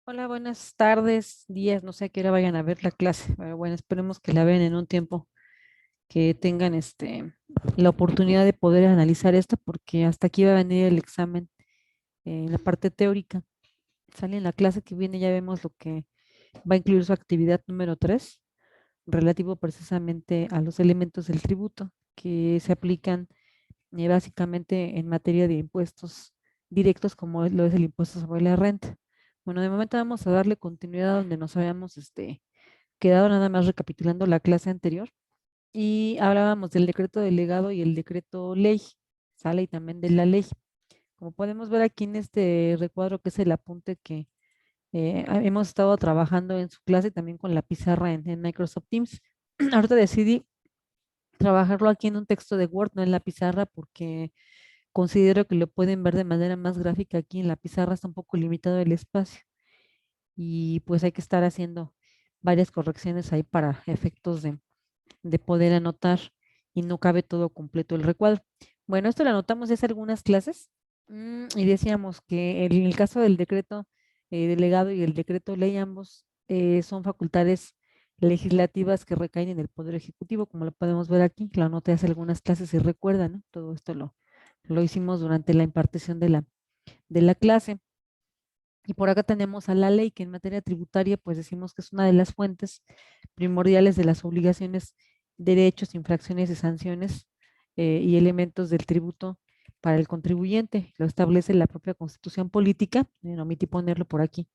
Hola, buenas tardes, días, no sé a qué hora vayan a ver la clase, pero bueno, esperemos que la vean en un tiempo que tengan la oportunidad de poder analizar esto, porque hasta aquí va a venir el examen en la parte teórica. Sale en la clase que viene, ya vemos lo que va a incluir su actividad número 3, relativo precisamente a los elementos del tributo que se aplican básicamente en materia de impuestos directos, como lo es el impuesto sobre la renta. Bueno, de momento vamos a darle continuidad donde nos habíamos quedado, nada más recapitulando la clase anterior, y hablábamos del decreto delegado y el decreto ley, sale, y también de la ley. Como podemos ver aquí en este recuadro, que es el apunte que hemos estado trabajando en su clase, también con la pizarra en Microsoft Teams. Ahorita decidí trabajarlo aquí en un texto de Word, no en la pizarra, porque considero que lo pueden ver de manera más gráfica. Aquí en la pizarra está un poco limitado el espacio y pues hay que estar haciendo varias correcciones ahí para efectos de poder anotar, y no cabe todo completo el recuadro. Bueno, esto lo anotamos ya hace algunas clases, y decíamos que en el caso del decreto delegado y el decreto ley, ambos son facultades legislativas que recaen en el Poder Ejecutivo, como lo podemos ver aquí. Lo anoté hace algunas clases y recuerdan, ¿no? Todo esto lo hicimos durante la impartición de la clase. Y por acá tenemos a la ley, que en materia tributaria, pues decimos que es una de las fuentes primordiales de las obligaciones, derechos, infracciones y sanciones y elementos del tributo para el contribuyente. Lo establece la propia Constitución Política, omití ponerlo por aquí,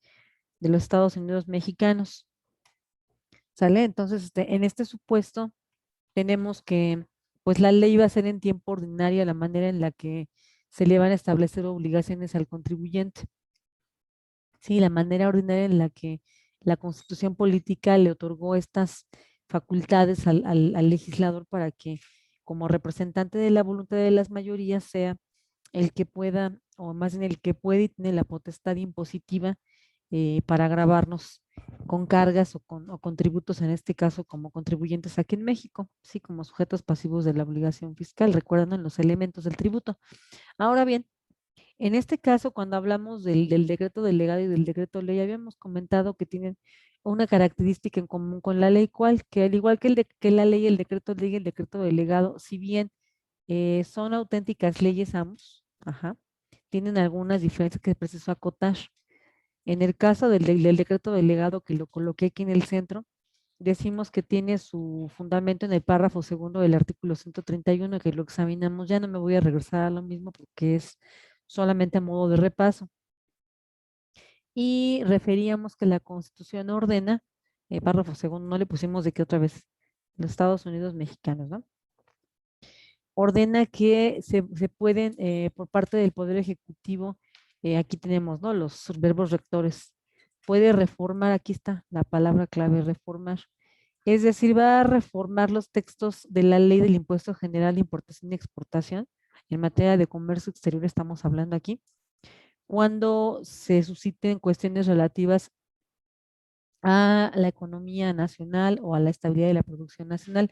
de los Estados Unidos mexicanos. ¿Sale? Entonces, en este supuesto, tenemos que, pues la ley va a ser en tiempo ordinario la manera en la que se le van a establecer obligaciones al contribuyente. Sí, la manera ordinaria en la que la Constitución Política le otorgó estas facultades al legislador para que, como representante de la voluntad de las mayorías, sea el que pueda, o más bien el que puede y tiene la potestad impositiva para gravarnos con cargas o con tributos, en este caso como contribuyentes aquí en México, sí, como sujetos pasivos de la obligación fiscal, recuerdan los elementos del tributo. Ahora bien, en este caso, cuando hablamos del decreto delegado y del decreto ley, habíamos comentado que tienen una característica en común con la ley, ¿cuál? Que al igual que la ley, el decreto ley y el decreto delegado, si bien son auténticas leyes ambos, ajá, tienen algunas diferencias que preciso acotar. En el caso del decreto delegado, que lo coloqué aquí en el centro, decimos que tiene su fundamento en el párrafo segundo del artículo 131, que lo examinamos. Ya no me voy a regresar a lo mismo porque es solamente a modo de repaso. Y referíamos que la Constitución ordena, párrafo segundo, no le pusimos de qué otra vez, los Estados Unidos mexicanos, ¿no? Ordena que se pueden, por parte del Poder Ejecutivo, aquí tenemos, ¿no? Los verbos rectores. Puede reformar, aquí está la palabra clave, reformar. Es decir, va a reformar los textos de la Ley del Impuesto General de Importación y Exportación. En materia de comercio exterior estamos hablando aquí, cuando se susciten cuestiones relativas a la economía nacional o a la estabilidad de la producción nacional.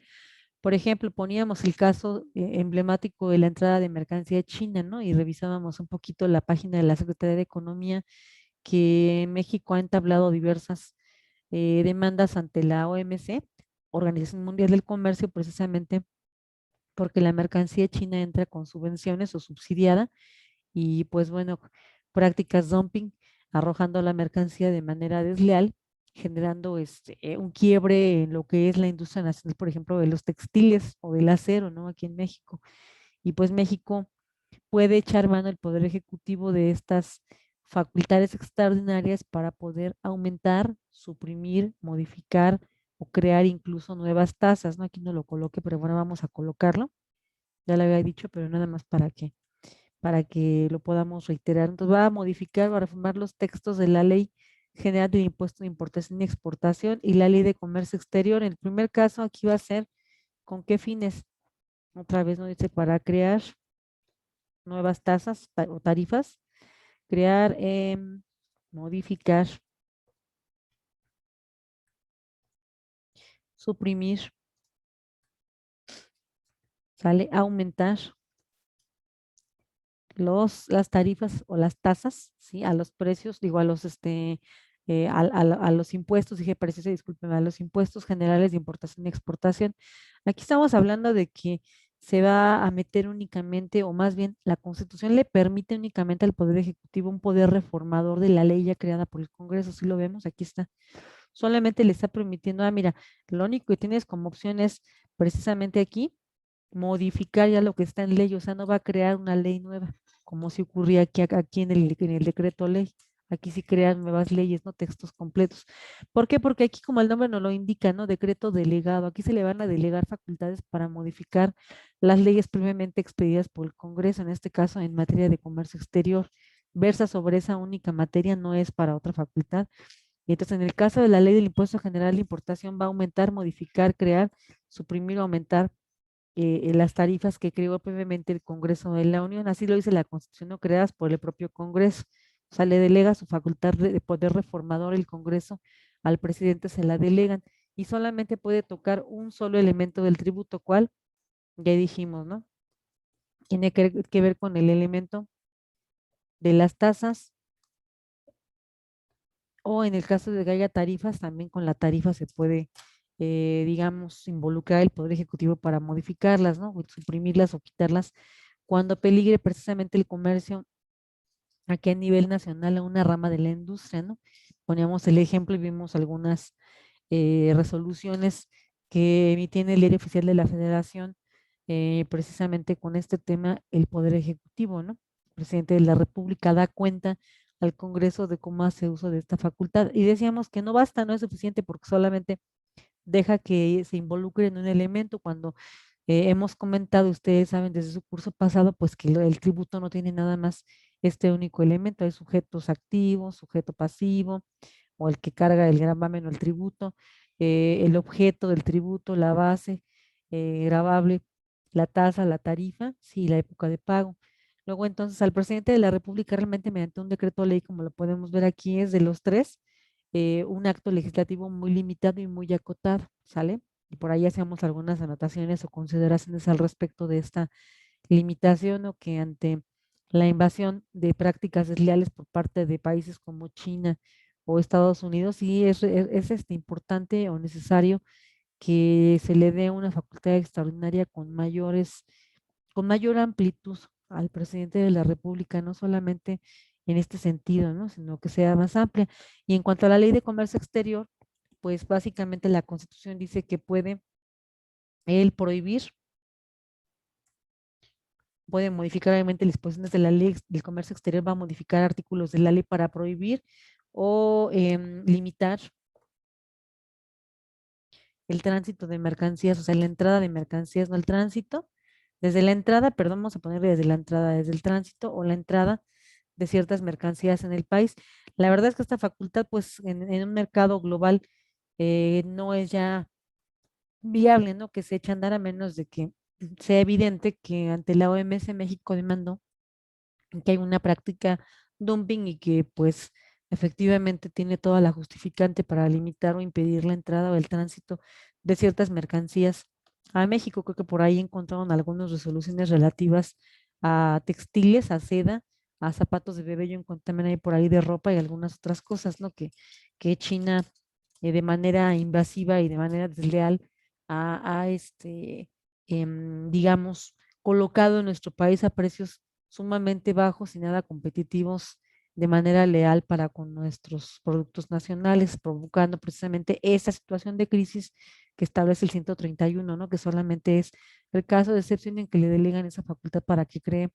Por ejemplo, poníamos el caso emblemático de la entrada de mercancía china, ¿no? Y revisábamos un poquito la página de la Secretaría de Economía, que México ha entablado diversas demandas ante la OMC, Organización Mundial del Comercio, precisamente porque la mercancía china entra con subvenciones o subsidiada, y pues bueno, prácticas dumping, arrojando la mercancía de manera desleal, generando un quiebre en lo que es la industria nacional, por ejemplo, de los textiles o del acero, ¿no? Aquí en México. Y pues México puede echar mano el Poder Ejecutivo de estas facultades extraordinarias para poder aumentar, suprimir, modificar o crear incluso nuevas tasas, ¿no? Aquí no lo coloque, pero bueno, vamos a colocarlo. Ya lo había dicho, pero nada más para que lo podamos reiterar. Entonces va a modificar, va a reformar los textos de la Ley General del Impuesto de Importación y Exportación y la Ley de Comercio Exterior. En el primer caso, aquí va a ser con qué fines. Otra vez nos dice para crear nuevas tasas o tarifas, crear, modificar, suprimir, sale, aumentar las tarifas o las tasas, ¿sí? A los precios, digo, a los a los impuestos, dije preciosa, discúlpeme, a los impuestos generales de importación y exportación. Aquí estamos hablando de que se va a meter únicamente, o más bien la Constitución le permite únicamente al Poder Ejecutivo un poder reformador de la ley ya creada por el Congreso, si lo vemos, aquí está. Solamente le está permitiendo, mira, lo único que tienes como opción es precisamente aquí modificar ya lo que está en ley, o sea, no va a crear una ley nueva, como si ocurría aquí en el decreto ley. Aquí sí crean nuevas leyes, no textos completos. ¿Por qué? Porque aquí, como el nombre nos lo indica, ¿no? Decreto delegado. Aquí se le van a delegar facultades para modificar las leyes previamente expedidas por el Congreso, en este caso en materia de comercio exterior. Versa sobre esa única materia, no es para otra facultad. Y entonces, en el caso de la ley del impuesto general de importación, va a aumentar, modificar, crear, suprimir o aumentar las tarifas que creó previamente el Congreso de la Unión. Así lo dice la Constitución, no creadas por el propio Congreso. O sea, le delega su facultad de poder reformador el Congreso, al presidente se la delegan y solamente puede tocar un solo elemento del tributo, ¿cuál? Ya dijimos, ¿no? Tiene que ver con el elemento de las tasas, o en el caso de que haya tarifas, también con la tarifa se puede, digamos, involucrar el Poder Ejecutivo para modificarlas, ¿no? O suprimirlas o quitarlas cuando peligre precisamente el comercio aquí a nivel nacional a una rama de la industria, ¿no? Poníamos el ejemplo y vimos algunas resoluciones que emitía en el diario oficial de la Federación, precisamente con este tema, el Poder Ejecutivo, ¿no? El presidente de la República da cuenta al Congreso de cómo hace uso de esta facultad. Y decíamos que no basta, no es suficiente porque solamente deja que se involucre en un elemento cuando hemos comentado, ustedes saben desde su curso pasado, pues que el tributo no tiene nada más este único elemento, hay sujetos activos, sujeto pasivo, o el que carga el gravamen o el tributo, el objeto del tributo, la base gravable, la tasa, la tarifa, sí, la época de pago. Luego entonces al presidente de la República realmente mediante un decreto ley, como lo podemos ver aquí, es de los tres, un acto legislativo muy limitado y muy acotado, ¿sale? Y por ahí hacemos algunas anotaciones o consideraciones al respecto de esta limitación, o que ante la invasión de prácticas desleales por parte de países como China o Estados Unidos, sí es importante o necesario que se le dé una facultad extraordinaria con mayor amplitud al presidente de la República, no solamente en este sentido, ¿no? Sino que sea más amplia. Y en cuanto a la ley de comercio exterior, pues básicamente la Constitución dice que puede él prohibir, puede modificar obviamente las disposiciones de la ley del comercio exterior, va a modificar artículos de la ley para prohibir o limitar el tránsito de mercancías, o sea, la entrada de mercancías, no el tránsito, desde la entrada, perdón, vamos a ponerle desde la entrada, desde el tránsito o la entrada de ciertas mercancías en el país. La verdad es que esta facultad, pues en un mercado global, no es ya viable, ¿no? Que se eche a andar a menos de que sea evidente que ante la OMS México demandó que hay una práctica dumping y que pues efectivamente tiene toda la justificante para limitar o impedir la entrada o el tránsito de ciertas mercancías a México. Creo que por ahí encontraron algunas resoluciones relativas a textiles, a seda, a zapatos de bebé. Yo encontré también ahí por ahí de ropa y algunas otras cosas, ¿no? Que China de manera invasiva y de manera desleal digamos, colocado en nuestro país a precios sumamente bajos y nada competitivos de manera leal para con nuestros productos nacionales, provocando precisamente esa situación de crisis que establece el 131, ¿no? Que solamente es el caso de excepción en que le delegan esa facultad para que cree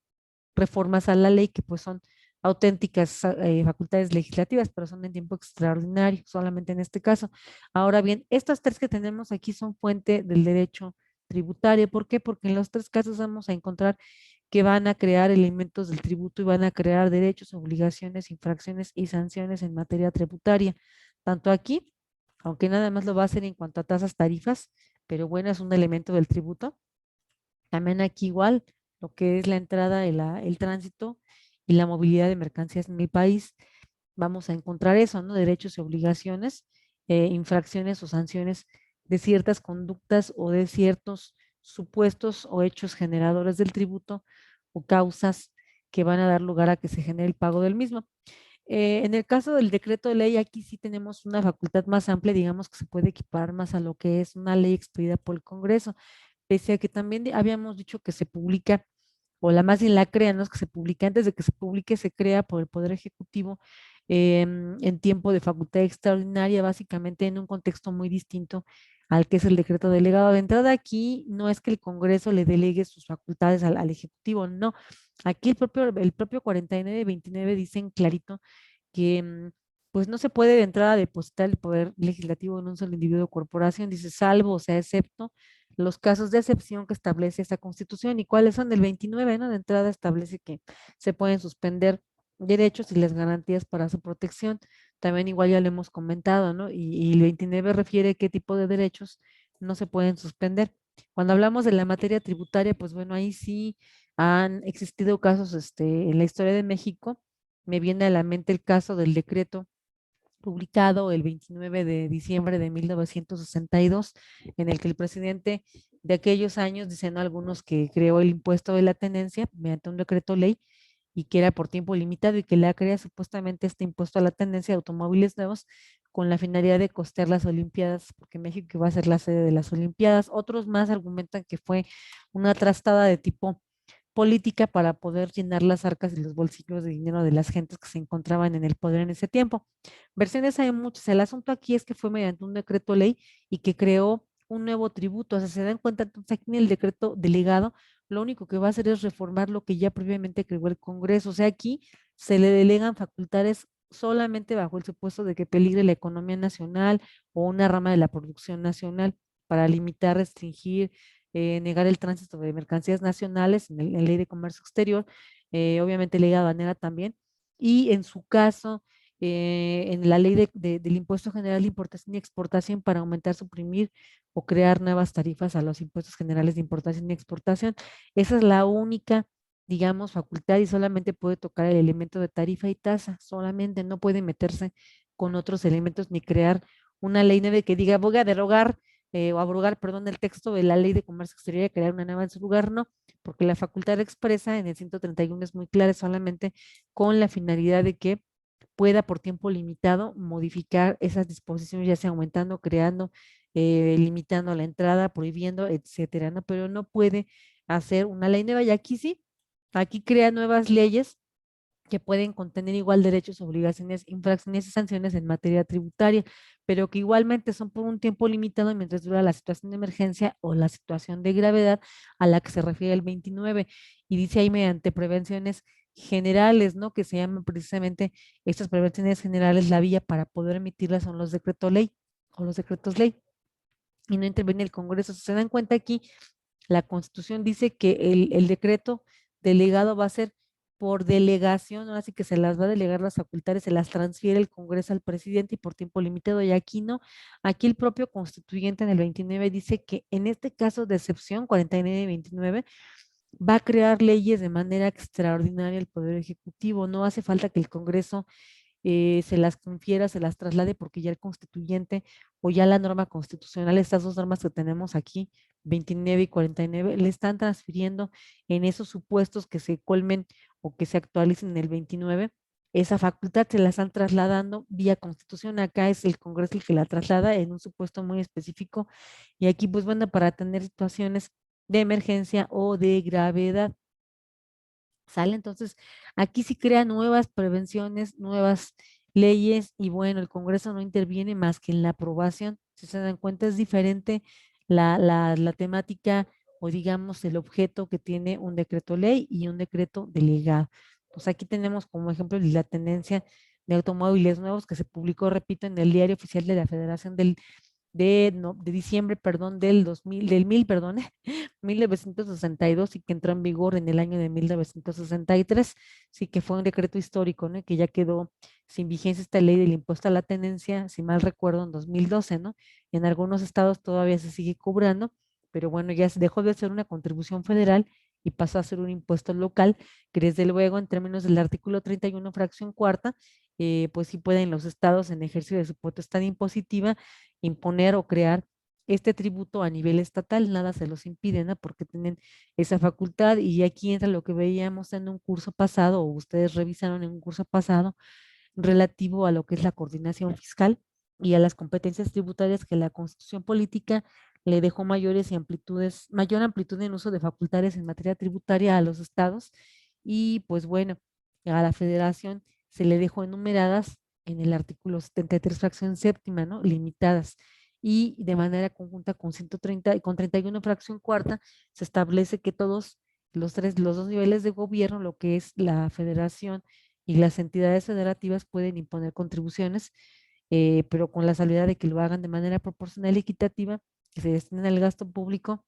reformas a la ley que pues son auténticas facultades legislativas, pero son en tiempo extraordinario, solamente en este caso. Ahora bien, estas tres que tenemos aquí son fuente del derecho tributario. ¿Por qué? Porque en los tres casos vamos a encontrar que van a crear elementos del tributo y van a crear derechos, obligaciones, infracciones y sanciones en materia tributaria. Tanto aquí, aunque nada más lo va a hacer en cuanto a tasas, tarifas, pero bueno, es un elemento del tributo. También aquí igual, lo que es la entrada, el tránsito y la movilidad de mercancías en el país, vamos a encontrar eso, ¿no? Derechos y obligaciones, infracciones o sanciones de ciertas conductas o de ciertos supuestos o hechos generadores del tributo o causas que van a dar lugar a que se genere el pago del mismo. En el caso del decreto de ley, aquí sí tenemos una facultad más amplia, digamos que se puede equiparar más a lo que es una ley expedida por el Congreso, pese a que también habíamos dicho que se publica, o la más bien la crea, no es que se publique, antes de que se publique, se crea por el Poder Ejecutivo en tiempo de facultad extraordinaria, básicamente en un contexto muy distinto al que es el decreto delegado. De entrada aquí no es que el Congreso le delegue sus facultades al Ejecutivo, no. Aquí el propio 49-29 dicen clarito que pues no se puede de entrada depositar el poder legislativo en un solo individuo o corporación, dice salvo, o sea, excepto los casos de excepción que establece esta Constitución. ¿Y cuáles son? Del 29, ¿no? De entrada establece que se pueden suspender derechos y las garantías para su protección. También igual ya lo hemos comentado, ¿no? Y el 29 refiere qué tipo de derechos no se pueden suspender. Cuando hablamos de la materia tributaria, pues bueno, ahí sí han existido casos en la historia de México. Me viene a la mente el caso del decreto publicado el 29 de diciembre de 1962, en el que el presidente de aquellos años, dicen algunos, que creó el impuesto de la tenencia mediante un decreto ley y que era por tiempo limitado y que le crea supuestamente este impuesto a la tenencia de automóviles nuevos con la finalidad de costear las Olimpiadas, porque México iba a ser la sede de las Olimpiadas. Otros más argumentan que fue una trastada de tipo política para poder llenar las arcas y los bolsillos de dinero de las gentes que se encontraban en el poder en ese tiempo. Versiones hay muchas. El asunto aquí es que fue mediante un decreto ley y que creó un nuevo tributo. O sea, se dan cuenta entonces aquí en el decreto delegado, lo único que va a hacer es reformar lo que ya previamente creó el Congreso. O sea, aquí se le delegan facultades solamente bajo el supuesto de que peligre la economía nacional o una rama de la producción nacional para limitar, restringir, negar el tránsito de mercancías nacionales en la ley de comercio exterior, obviamente ley aduanera también, y en su caso, en la ley del impuesto general de importación y exportación para aumentar, suprimir o crear nuevas tarifas a los impuestos generales de importación y exportación. Esa es la única, digamos, facultad y solamente puede tocar el elemento de tarifa y tasa, solamente no puede meterse con otros elementos ni crear una ley nueva que diga voy a derogar o abrogar, perdón, el texto de la ley de comercio exterior y crear una nueva en su lugar, no, porque la facultad expresa en el 131 es muy clara, solamente con la finalidad de que pueda por tiempo limitado modificar esas disposiciones, ya sea aumentando, creando, limitando la entrada, prohibiendo, etcétera, ¿no? Pero no puede hacer una ley nueva y aquí sí, aquí crea nuevas leyes que pueden contener igual derechos, obligaciones, infracciones y sanciones en materia tributaria, pero que igualmente son por un tiempo limitado mientras dura la situación de emergencia o la situación de gravedad a la que se refiere el 29. Y dice ahí mediante prevenciones generales, ¿no? Que se llaman precisamente estas prevenciones generales, la vía para poder emitirlas son los decretos ley o los decretos ley y no interviene el Congreso. Si se dan cuenta aquí, la Constitución dice que el decreto delegado va a ser por delegación, así que se las va a delegar las facultades, se las transfiere el Congreso al presidente y por tiempo limitado, y aquí no. Aquí el propio constituyente en el 29 dice que en este caso de excepción, 49 y 29, va a crear leyes de manera extraordinaria el Poder Ejecutivo. No hace falta que el Congreso se las confiera, se las traslade, porque ya el constituyente o ya la norma constitucional, estas dos normas que tenemos aquí, 29 y 49, le están transfiriendo en esos supuestos que se colmen o que se actualicen en el 29, esa facultad se la están trasladando vía constitución. Acá es el Congreso el que la traslada en un supuesto muy específico y aquí pues bueno, para tener situaciones de emergencia o de gravedad. ¿Sale? Entonces, aquí sí crea nuevas prevenciones, nuevas leyes y bueno, el Congreso no interviene más que en la aprobación. Si se dan cuenta, es diferente la temática o digamos el objeto que tiene un decreto ley y un decreto delegado. Pues aquí tenemos como ejemplo la tendencia de automóviles nuevos que se publicó, repito, en el Diario Oficial de la Federación de diciembre, perdón, del 2000, del 1000, perdón, 1962 y que entró en vigor en el año de 1963, sí que fue un decreto histórico, ¿no? Que ya quedó sin vigencia esta ley del impuesto a la tenencia, si mal recuerdo, en 2012, ¿no? En algunos estados todavía se sigue cobrando, pero bueno, ya se dejó de ser una contribución federal y pasó a ser un impuesto local, que desde luego en términos del artículo 31, fracción cuarta, pues sí pueden los estados en ejercicio de su potestad impositiva imponer o crear este tributo a nivel estatal, nada se los impide, ¿no? Porque tienen esa facultad y aquí entra lo que veíamos en un curso pasado o ustedes revisaron en un curso pasado, relativo a lo que es la coordinación fiscal y a las competencias tributarias que la Constitución política le dejó mayores y amplitudes, mayor amplitud en uso de facultades en materia tributaria a los estados y pues bueno, a la federación se le dejó enumeradas en el artículo 73, fracción séptima, ¿no? Limitadas. Y de manera conjunta con 130 y con 31 fracción cuarta se establece que todos los dos niveles de gobierno, lo que es la federación y las entidades federativas pueden imponer contribuciones, pero con la salvedad de que lo hagan de manera proporcional y equitativa, que se destinen al gasto público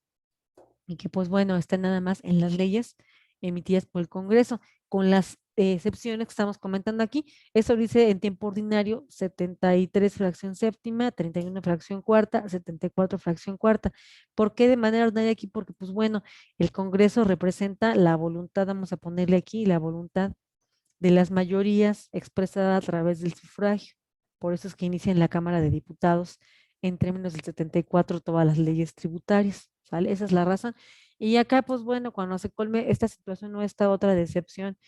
y que pues bueno, están nada más en las leyes emitidas por el Congreso, con las excepciones que estamos comentando aquí. Eso dice en tiempo ordinario 73 fracción séptima, 31 fracción cuarta, 74 fracción cuarta. ¿Por qué de manera ordinaria aquí? Porque pues bueno, el Congreso representa la voluntad, vamos a ponerle aquí, la voluntad de las mayorías expresada a través del sufragio. Por eso es que inicia en la Cámara de Diputados en términos del 74 todas las leyes tributarias, ¿vale? Esa es la razón. Y acá, pues bueno, cuando se colme esta situación o esta otra decepción,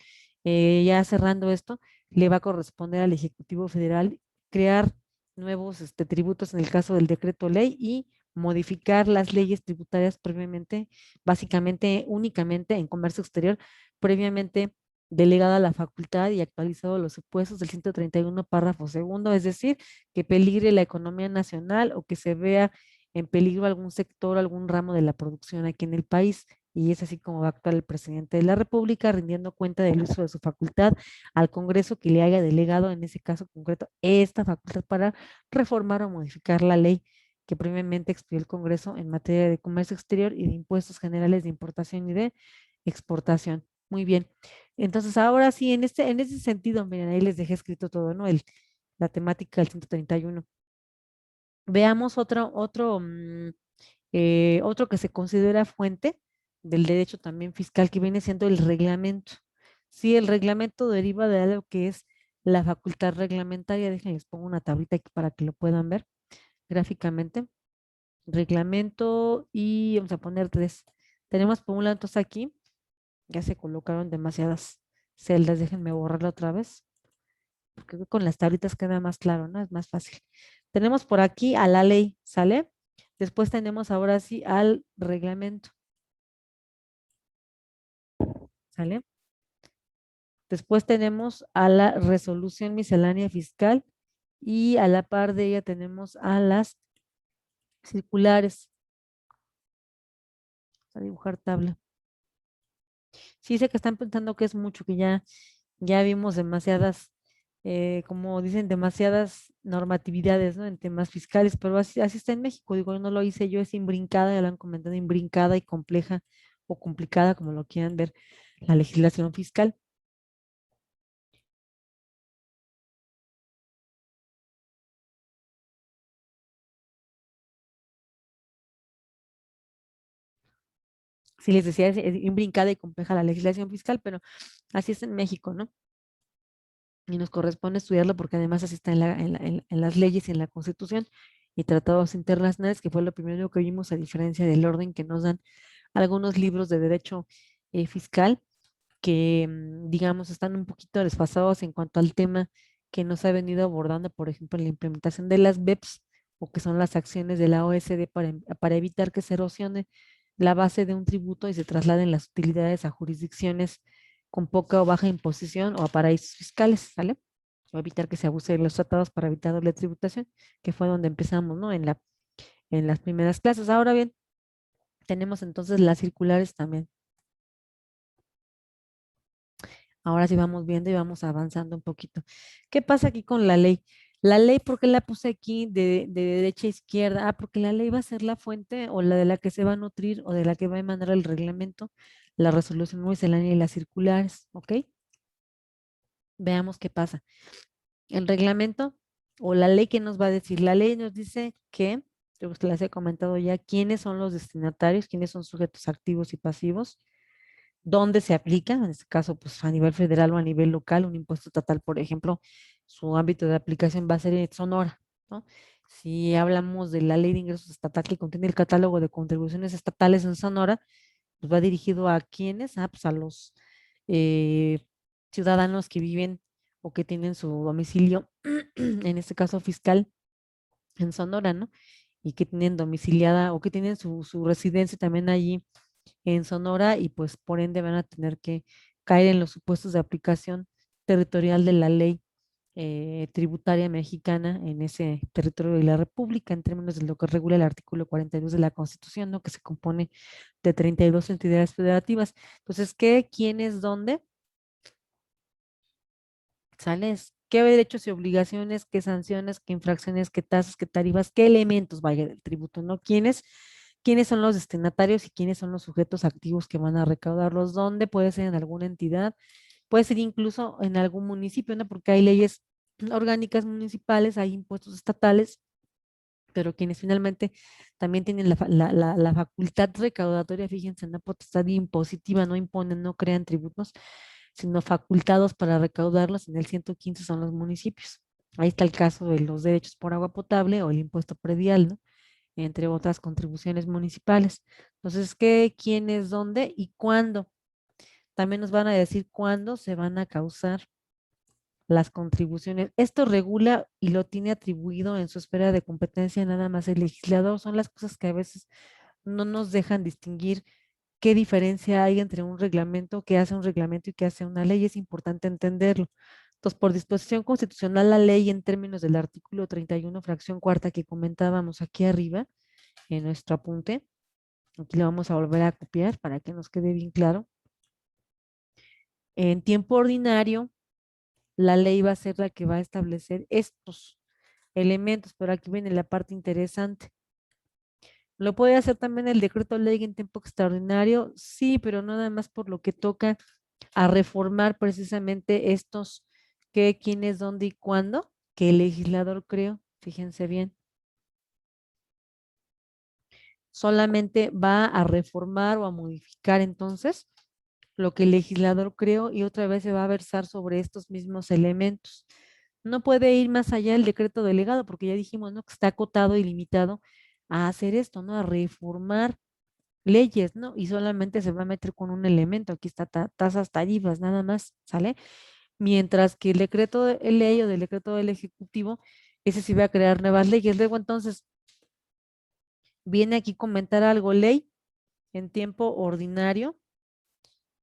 ya cerrando esto, le va a corresponder al Ejecutivo Federal crear nuevos tributos en el caso del decreto ley y modificar las leyes tributarias previamente, básicamente, únicamente en comercio exterior, previamente delegada la facultad y actualizado los supuestos del 131 párrafo segundo, es decir, que peligre la economía nacional o que se vea en peligro algún sector, algún ramo de la producción aquí en el país. Y es así como va a actuar el presidente de la República, rindiendo cuenta del uso de su facultad al Congreso que le haya delegado, en ese caso concreto, esta facultad para reformar o modificar la ley que previamente expidió el Congreso en materia de comercio exterior y de impuestos generales de importación y de exportación. Muy bien. Entonces, ahora sí, en ese sentido, miren, ahí les dejé escrito todo, ¿no? La temática del 131. Veamos otro que se considera fuente del derecho también fiscal, que viene siendo el reglamento. Sí, el reglamento deriva de algo que es la facultad reglamentaria. Déjenles pongo una tablita aquí para que lo puedan ver gráficamente. Reglamento y vamos a poner tres. Tenemos por un lado entonces aquí, ya se colocaron demasiadas celdas, déjenme borrarla otra vez, porque creo que con las tablitas queda más claro, ¿no? Es más fácil. Tenemos por aquí a la ley, ¿sale? Después tenemos ahora sí al reglamento, ¿sale? Después tenemos a la resolución miscelánea fiscal y a la par de ella tenemos a las circulares. A dibujar tabla. Sí sé que están pensando que es mucho, que ya vimos demasiadas, como dicen, demasiadas normatividades, ¿no? En temas fiscales, pero así está en México. Digo, no lo hice yo, es imbrincada, ya lo han comentado, imbrincada y compleja o complicada, como lo quieran ver, la legislación fiscal. Sí les decía, es imbrincada y compleja la legislación fiscal, pero así es en México, ¿no? Y nos corresponde estudiarlo porque además así está en las leyes y en la Constitución y tratados internacionales, que fue lo primero que vimos a diferencia del orden que nos dan algunos libros de derecho fiscal que, digamos, están un poquito desfasados en cuanto al tema que nos ha venido abordando, por ejemplo, en la implementación de las BEPS o que son las acciones de la OSD para evitar que se erosione la base de un tributo y se trasladen las utilidades a jurisdicciones con poca o baja imposición o a paraísos fiscales, ¿sale? O evitar que se abuse de los tratados para evitar doble tributación, que fue donde empezamos, ¿no? En las primeras clases. Ahora bien, tenemos entonces las circulares también. Ahora sí vamos viendo y vamos avanzando un poquito. ¿Qué pasa aquí con la ley? La ley, ¿por qué la puse aquí de derecha a izquierda? Ah, porque la ley va a ser la fuente o la de la que se va a nutrir o de la que va a emanar el reglamento, la resolución miscelánea y las circulares, ¿ok? Veamos qué pasa. El reglamento o la ley, ¿qué nos va a decir? La ley nos dice que, yo les he comentado ya, quiénes son los destinatarios, quiénes son sujetos activos y pasivos, dónde se aplica, en este caso, pues a nivel federal o a nivel local, un impuesto estatal, por ejemplo, su ámbito de aplicación va a ser en Sonora, ¿no? Si hablamos de la ley de ingresos estatal que contiene el catálogo de contribuciones estatales en Sonora, pues va dirigido a quienes, pues a los eh, ciudadanos que viven o que tienen su domicilio, en este caso fiscal, en Sonora, ¿no? Y que tienen domiciliada o que tienen su residencia también allí en Sonora y pues por ende van a tener que caer en los supuestos de aplicación territorial de la ley tributaria mexicana en ese territorio de la República en términos de lo que regula el artículo 42 de la Constitución, ¿no? Que se compone de 32 entidades federativas. Entonces, ¿qué, quiénes, dónde? ¿Sales? ¿Qué derechos y obligaciones, qué sanciones, qué infracciones, qué tasas, qué tarifas, qué elementos vaya del tributo, ¿no? ¿Quiénes son los destinatarios y quiénes son los sujetos activos que van a recaudarlos? ¿Dónde? Puede ser en alguna entidad, puede ser incluso en algún municipio, ¿no? Porque hay leyes orgánicas municipales, hay impuestos estatales, pero quienes finalmente también tienen la facultad recaudatoria, fíjense, en la potestad impositiva, no imponen, no crean tributos, sino facultados para recaudarlos en el 115 son los municipios. Ahí está el caso de los derechos por agua potable o el impuesto predial, ¿no? Entre otras contribuciones municipales. Entonces, ¿qué, quiénes, dónde y cuándo? También nos van a decir cuándo se van a causar las contribuciones. Esto regula y lo tiene atribuido en su esfera de competencia nada más el legislador. Son las cosas que a veces no nos dejan distinguir qué diferencia hay entre un reglamento, qué hace un reglamento y qué hace una ley. Es importante entenderlo. Entonces, por disposición constitucional, la ley en términos del artículo 31, fracción cuarta que comentábamos aquí arriba en nuestro apunte, aquí lo vamos a volver a copiar para que nos quede bien claro. En tiempo ordinario, la ley va a ser la que va a establecer estos elementos, pero aquí viene la parte interesante. ¿Lo puede hacer también el decreto ley en tiempo extraordinario? Sí, pero no nada más por lo que toca a reformar precisamente estos qué, quiénes, dónde y cuándo, que el legislador creó, fíjense bien, solamente va a reformar o a modificar entonces lo que el legislador creó y otra vez se va a versar sobre estos mismos elementos. No puede ir más allá del decreto delegado porque ya dijimos, ¿no? Que está acotado y limitado a hacer esto, ¿no? A reformar leyes, ¿no? Y solamente se va a meter con un elemento, aquí está tasas, tarifas, nada más, ¿sale? Mientras que el decreto de ley o del decreto del Ejecutivo, ese sí va a crear nuevas leyes. Luego entonces viene aquí comentar algo, ley en tiempo ordinario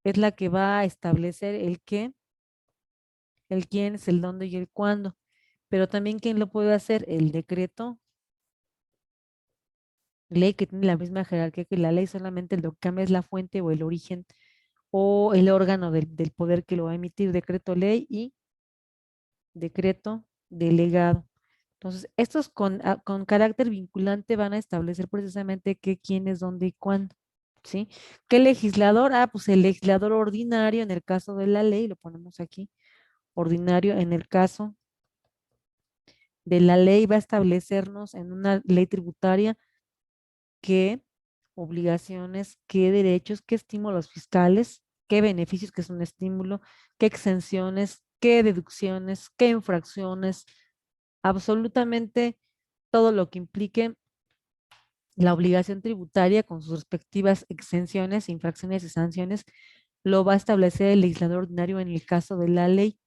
es la que va a establecer el qué, el quién, es el dónde y el cuándo. Pero también quién lo puede hacer, el decreto ley que tiene la misma jerarquía que la ley, solamente lo que cambia es la fuente o el origen o el órgano del poder que lo va a emitir, decreto ley y decreto delegado. Entonces, estos con carácter vinculante van a establecer precisamente qué, quiénes, dónde y cuándo, ¿sí? ¿Qué legislador? Ah, pues el legislador ordinario en el caso de la ley, lo ponemos aquí, ordinario en el caso de la ley va a establecernos en una ley tributaria qué obligaciones, qué derechos, qué estímulos fiscales, qué beneficios que es un estímulo, qué exenciones, qué deducciones, qué infracciones, absolutamente todo lo que implique la obligación tributaria con sus respectivas exenciones, infracciones y sanciones, lo va a establecer el legislador ordinario en el caso de la ley.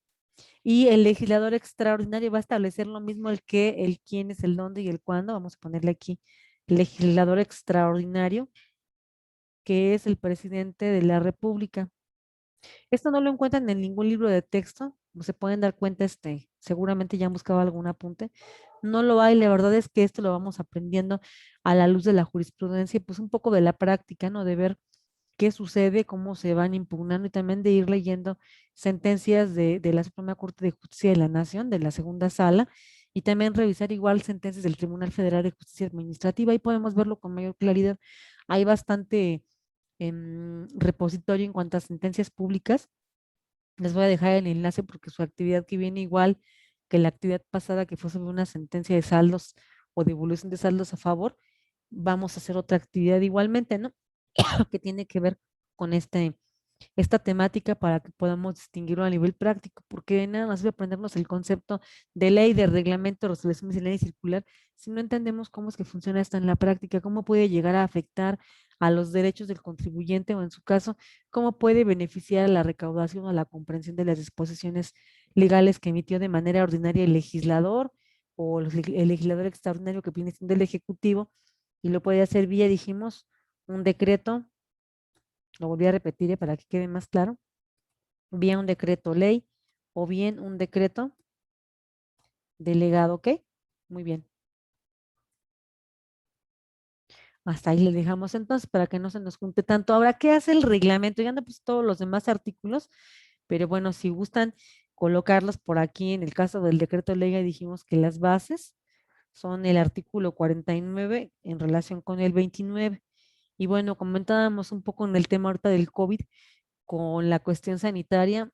Y el legislador extraordinario va a establecer lo mismo el qué, el quién es el dónde y el cuándo. Vamos a ponerle aquí legislador extraordinario, que es el presidente de la República. Esto no lo encuentran en ningún libro de texto, se pueden dar cuenta, seguramente ya han buscado algún apunte. No lo hay, la verdad es que esto lo vamos aprendiendo a la luz de la jurisprudencia y pues un poco de la práctica, ¿no? De ver qué sucede, cómo se van impugnando y también de ir leyendo sentencias de la Suprema Corte de Justicia de la Nación, de la segunda sala, y también revisar igual sentencias del Tribunal Federal de Justicia Administrativa. Ahí podemos verlo con mayor claridad. Hay bastante repositorio en cuanto a sentencias públicas. Les voy a dejar el enlace porque su actividad que viene igual que la actividad pasada que fue sobre una sentencia de saldos o devolución de saldos a favor, vamos a hacer otra actividad igualmente, ¿no? Que tiene que ver con esta temática para que podamos distinguirlo a nivel práctico, porque nada más voy a aprendernos el concepto de ley, de reglamento, resolución miscelánea y circular, si no entendemos cómo es que funciona esto en la práctica, cómo puede llegar a afectar a los derechos del contribuyente o en su caso, cómo puede beneficiar a la recaudación o a la comprensión de las disposiciones legales que emitió de manera ordinaria el legislador o el legislador extraordinario que viene siendo el ejecutivo, y lo puede hacer vía, dijimos, un decreto, lo volví a repetir para que quede más claro, vía un decreto ley o bien un decreto delegado, ¿ok? Muy bien. Hasta ahí le dejamos entonces para que no se nos junte tanto. Ahora, ¿qué hace el reglamento? Ya no pues todos los demás artículos, pero bueno, si gustan colocarlos por aquí, en el caso del decreto ley, dijimos que las bases son el artículo 49 en relación con el 29. Y bueno, comentábamos un poco en el tema ahorita del COVID con la cuestión sanitaria.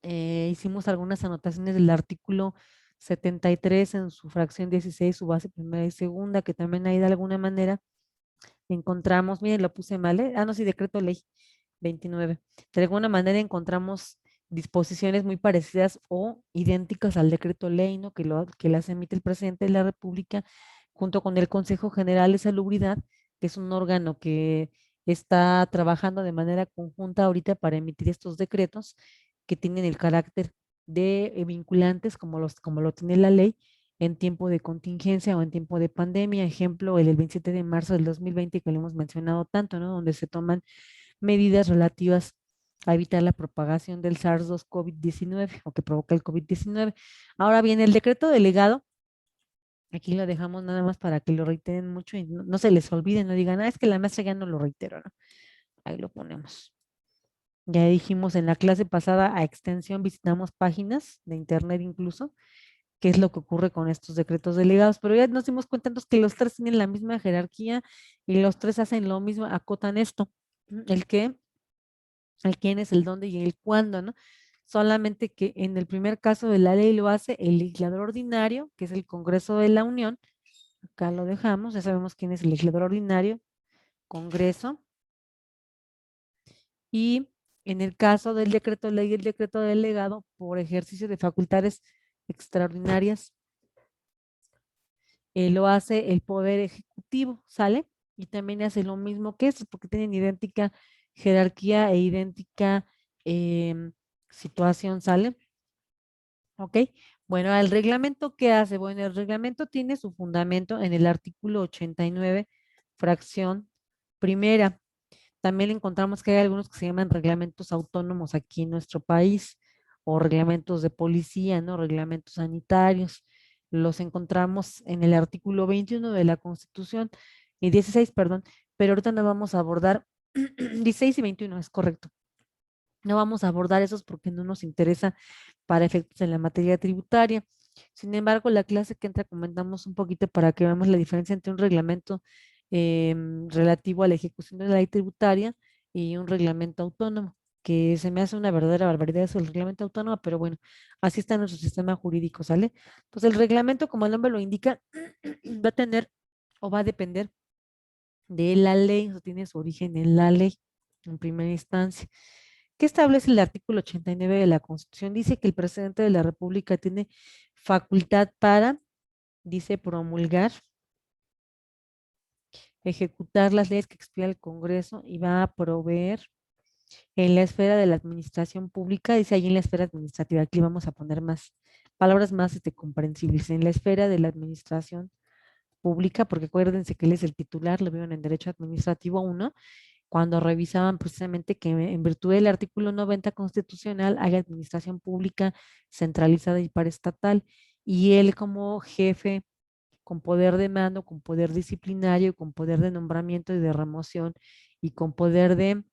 Hicimos algunas anotaciones del artículo 73 en su fracción 16, su base primera y segunda, que también ahí de alguna manera encontramos, miren, lo puse mal, ¿eh? Ah, no, sí, decreto ley 29. De alguna manera encontramos disposiciones muy parecidas o idénticas al decreto ley, ¿no? Que las emite el presidente de la República junto con el Consejo General de Salubridad, que es un órgano que está trabajando de manera conjunta ahorita para emitir estos decretos que tienen el carácter de vinculantes como lo tiene la ley en tiempo de contingencia o en tiempo de pandemia. Ejemplo, el 27 de marzo del 2020 que lo hemos mencionado tanto, ¿no? Donde se toman medidas relativas a evitar la propagación del SARS-2 COVID-19 o que provoca el COVID-19. Ahora bien, el decreto delegado, aquí lo dejamos nada más para que lo reiteren mucho y no se les olvide, no digan, es que la maestra ya no lo reitero, ¿no? Ahí lo ponemos. Ya dijimos en la clase pasada, a extensión visitamos páginas de internet incluso, qué es lo que ocurre con estos decretos delegados, pero ya nos dimos cuenta entonces que los tres tienen la misma jerarquía y los tres hacen lo mismo, acotan esto, el qué, el quién es, el dónde y el cuándo, ¿no? Solamente que en el primer caso de la ley lo hace el legislador ordinario, que es el Congreso de la Unión, acá lo dejamos, ya sabemos quién es el legislador ordinario, Congreso, y en el caso del decreto ley y el decreto delegado, por ejercicio de facultades extraordinarias, lo hace el Poder Ejecutivo, ¿sale? Y también hace lo mismo que estos, porque tienen idéntica jerarquía e idéntica situación, ¿sale? ¿Ok? Bueno, el reglamento, ¿qué hace? Bueno, el reglamento tiene su fundamento en el artículo 89, fracción primera. También encontramos que hay algunos que se llaman reglamentos autónomos aquí en nuestro país, o reglamentos de policía, ¿no? Reglamentos sanitarios. Los encontramos en el artículo 21 de la Constitución, y 16, perdón, pero ahorita no vamos a abordar, 16 y 21, es correcto. No vamos a abordar esos porque no nos interesa para efectos en la materia tributaria. Sin embargo, la clase que entra comentamos un poquito para que veamos la diferencia entre un reglamento relativo a la ejecución de la ley tributaria y un reglamento autónomo, que se me hace una verdadera barbaridad eso, el reglamento autónomo, pero bueno, así está nuestro sistema jurídico, ¿sale? Entonces, el reglamento, como el nombre lo indica, va a tener o va a depender de la ley, o tiene su origen en la ley en primera instancia. ¿Qué establece el artículo 89 de la Constitución? Dice que el presidente de la República tiene facultad para, dice, promulgar, ejecutar las leyes que expida el Congreso y va a proveer en la esfera de la administración pública, dice ahí en la esfera administrativa, aquí vamos a poner más palabras más comprensibles, en la esfera de la administración pública, porque acuérdense que él es el titular, lo vieron en Derecho Administrativo 1, cuando revisaban precisamente que en virtud del artículo 90 constitucional hay administración pública centralizada y paraestatal, y él como jefe con poder de mando, con poder disciplinario, con poder de nombramiento y de remoción y con poder de,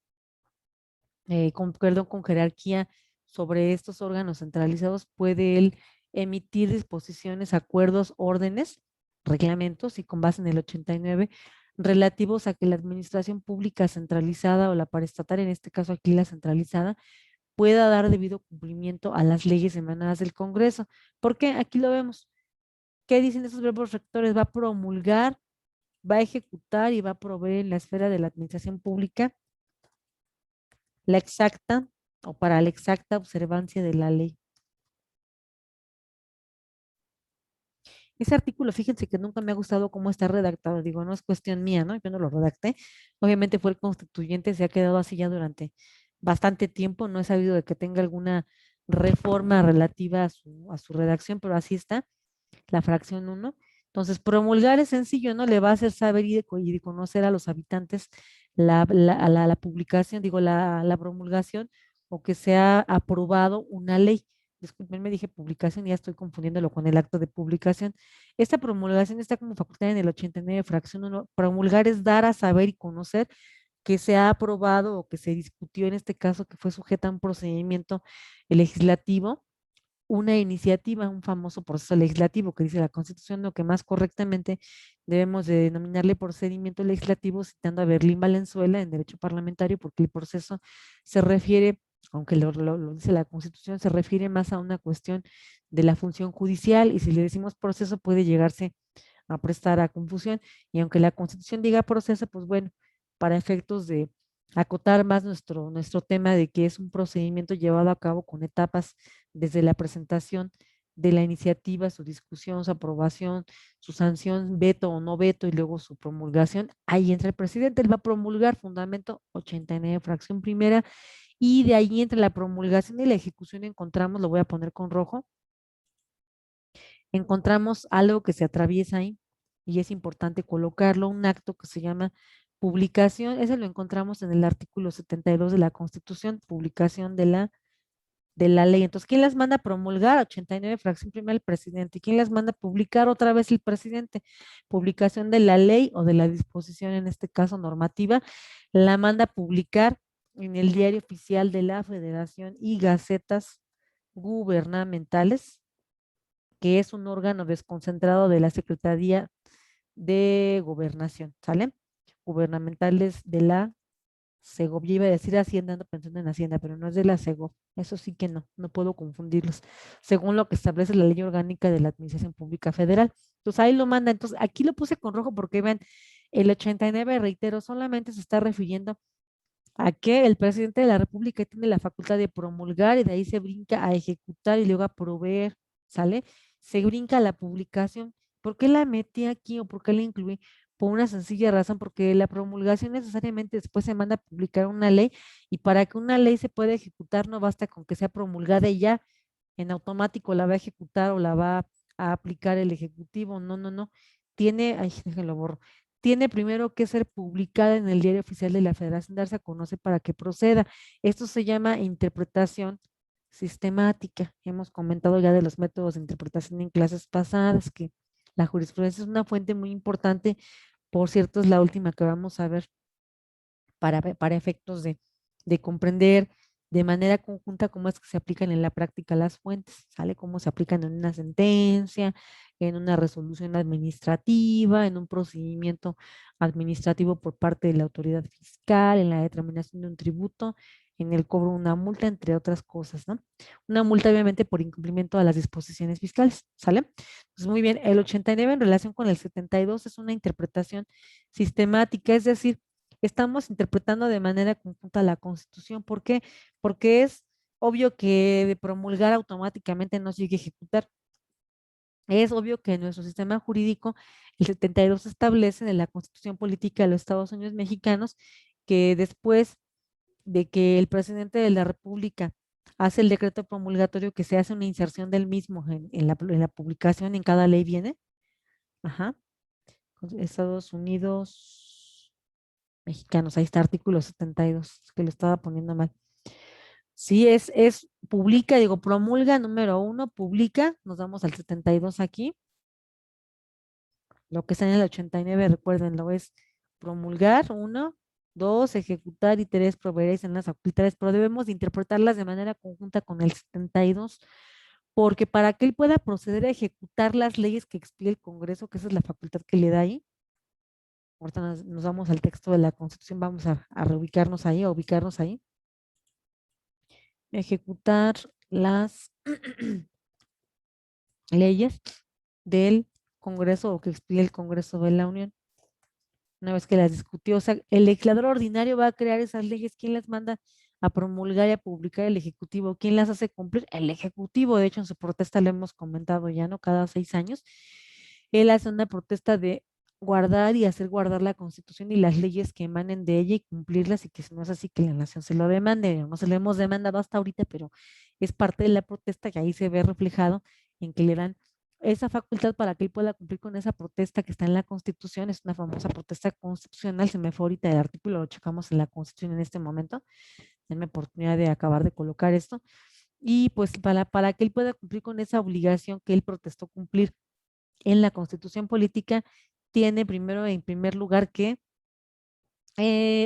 perdón, con jerarquía sobre estos órganos centralizados, puede él emitir disposiciones, acuerdos, órdenes, reglamentos y con base en el 89 relativos a que la administración pública centralizada o la paraestatal, en este caso aquí la centralizada, pueda dar debido cumplimiento a las leyes emanadas del Congreso. Porque aquí lo vemos. ¿Qué dicen esos verbos rectores? Va a promulgar, va a ejecutar y va a proveer en la esfera de la administración pública la exacta o para la exacta observancia de la ley. Ese artículo, fíjense que nunca me ha gustado cómo está redactado, digo, no es cuestión mía, ¿no? Yo no lo redacté. Obviamente fue el constituyente, se ha quedado así ya durante bastante tiempo, no he sabido de que tenga alguna reforma relativa a su redacción, pero así está, la fracción uno. Entonces, promulgar es sencillo, ¿no? Le va a hacer saber y de conocer a los habitantes la publicación, digo, la promulgación o que se ha aprobado una ley. Disculpen, me dije publicación y ya estoy confundiéndolo con el acto de publicación. Esta promulgación está como facultad en el 89, fracción uno. Promulgar es dar a saber y conocer que se ha aprobado o que se discutió en este caso, que fue sujeta a un procedimiento legislativo, una iniciativa, un famoso proceso legislativo que dice la Constitución, lo que más correctamente debemos de denominarle procedimiento legislativo, citando a Berlín Valenzuela en derecho parlamentario, porque el proceso se refiere, aunque lo dice la Constitución, se refiere más a una cuestión de la función judicial, y si le decimos proceso puede llegarse a prestar a confusión, y aunque la Constitución diga proceso, pues bueno, para efectos de acotar más nuestro tema de que es un procedimiento llevado a cabo con etapas desde la presentación de la iniciativa, su discusión, su aprobación, su sanción, veto o no veto, y luego su promulgación. Ahí entra el presidente, él va a promulgar fundamento 89, fracción primera, y de ahí entre la promulgación y la ejecución encontramos, lo voy a poner con rojo, encontramos algo que se atraviesa ahí y es importante colocarlo, un acto que se llama publicación. Ese lo encontramos en el artículo 72 de la Constitución, publicación de la ley. Entonces, ¿quién las manda a promulgar? 89, fracción primera, el presidente. ¿Y quién las manda a publicar? Otra vez el presidente. Publicación de la ley o de la disposición, en este caso normativa, la manda a publicar en el diario oficial de la Federación y gacetas gubernamentales, que es un órgano desconcentrado de la Secretaría de Gobernación, ¿sale? Gubernamentales de la Segovia, iba a decir Hacienda, ando pensando en Hacienda, pero no es de la Sego, eso sí que no, no puedo confundirlos, según lo que establece la Ley Orgánica de la Administración Pública Federal. Entonces ahí lo manda, entonces aquí lo puse con rojo porque vean, el 89, reitero, solamente se está refiriendo a que el presidente de la República tiene la facultad de promulgar y de ahí se brinca a ejecutar y luego a proveer, ¿sale? Se brinca a la publicación. ¿Por qué la metí aquí o por qué la incluí? Por una sencilla razón, porque la promulgación necesariamente después se manda a publicar una ley, y para que una ley se pueda ejecutar no basta con que sea promulgada y ya en automático la va a ejecutar o la va a aplicar el ejecutivo. No, no, no. Tiene, ay, déjenlo borro, tiene primero que ser publicada en el Diario Oficial de la Federación, darse a conocer para que proceda. Esto se llama interpretación sistemática. Hemos comentado ya de los métodos de interpretación en clases pasadas, que la jurisprudencia es una fuente muy importante. Por cierto, es la última que vamos a ver para efectos de comprender de manera conjunta cómo es que se aplican en la práctica las fuentes, ¿sale? Cómo se aplican en una sentencia, en una resolución administrativa, en un procedimiento administrativo por parte de la autoridad fiscal, en la determinación de un tributo, en el cobro de una multa, entre otras cosas, ¿no? Una multa obviamente por incumplimiento a las disposiciones fiscales, ¿sale? Pues muy bien, el 89 en relación con el 72 es una interpretación sistemática, es decir, estamos interpretando de manera conjunta la Constitución. ¿Por qué? Porque es obvio que de promulgar automáticamente no se llegue a ejecutar. Es obvio que en nuestro sistema jurídico, el 72 establece en la Constitución Política de los Estados Unidos Mexicanos que después de que el presidente de la República hace el decreto promulgatorio, que se hace una inserción del mismo en la publicación, en cada ley viene. Ajá. Estados Unidos Mexicanos, ahí está artículo 72, que lo estaba poniendo mal. Sí, publica, digo, promulga número uno, publica, nos vamos al 72 aquí, lo que está en el 89, recuérdenlo, es promulgar, uno, dos, ejecutar, y tres, proveer en las facultades, pero debemos de interpretarlas de manera conjunta con el 72, porque para que él pueda proceder a ejecutar las leyes que expide el Congreso, que esa es la facultad que le da ahí. Ahorita nos vamos al texto de la Constitución, vamos a reubicarnos ahí, a ubicarnos ahí. Ejecutar las leyes del Congreso o que expide el Congreso de la Unión. Una vez que las discutió, o sea, el legislador ordinario va a crear esas leyes. ¿Quién las manda a promulgar y a publicar? El Ejecutivo. ¿Quién las hace cumplir? El Ejecutivo. De hecho, en su protesta lo hemos comentado ya, ¿no? Cada 6 años. Él hace una protesta de guardar y hacer guardar la Constitución y las leyes que emanen de ella y cumplirlas, y que si no es así, que la nación se lo demande. No se lo hemos demandado hasta ahorita, pero es parte de la protesta que ahí se ve reflejado en que le dan esa facultad para que él pueda cumplir con esa protesta que está en la Constitución. Es una famosa protesta constitucional, se me fue ahorita el artículo, lo checamos en la Constitución en este momento. Denme oportunidad de acabar de colocar esto. Y pues para que él pueda cumplir con esa obligación que él protestó cumplir en la Constitución política, tiene primero, en primer lugar, que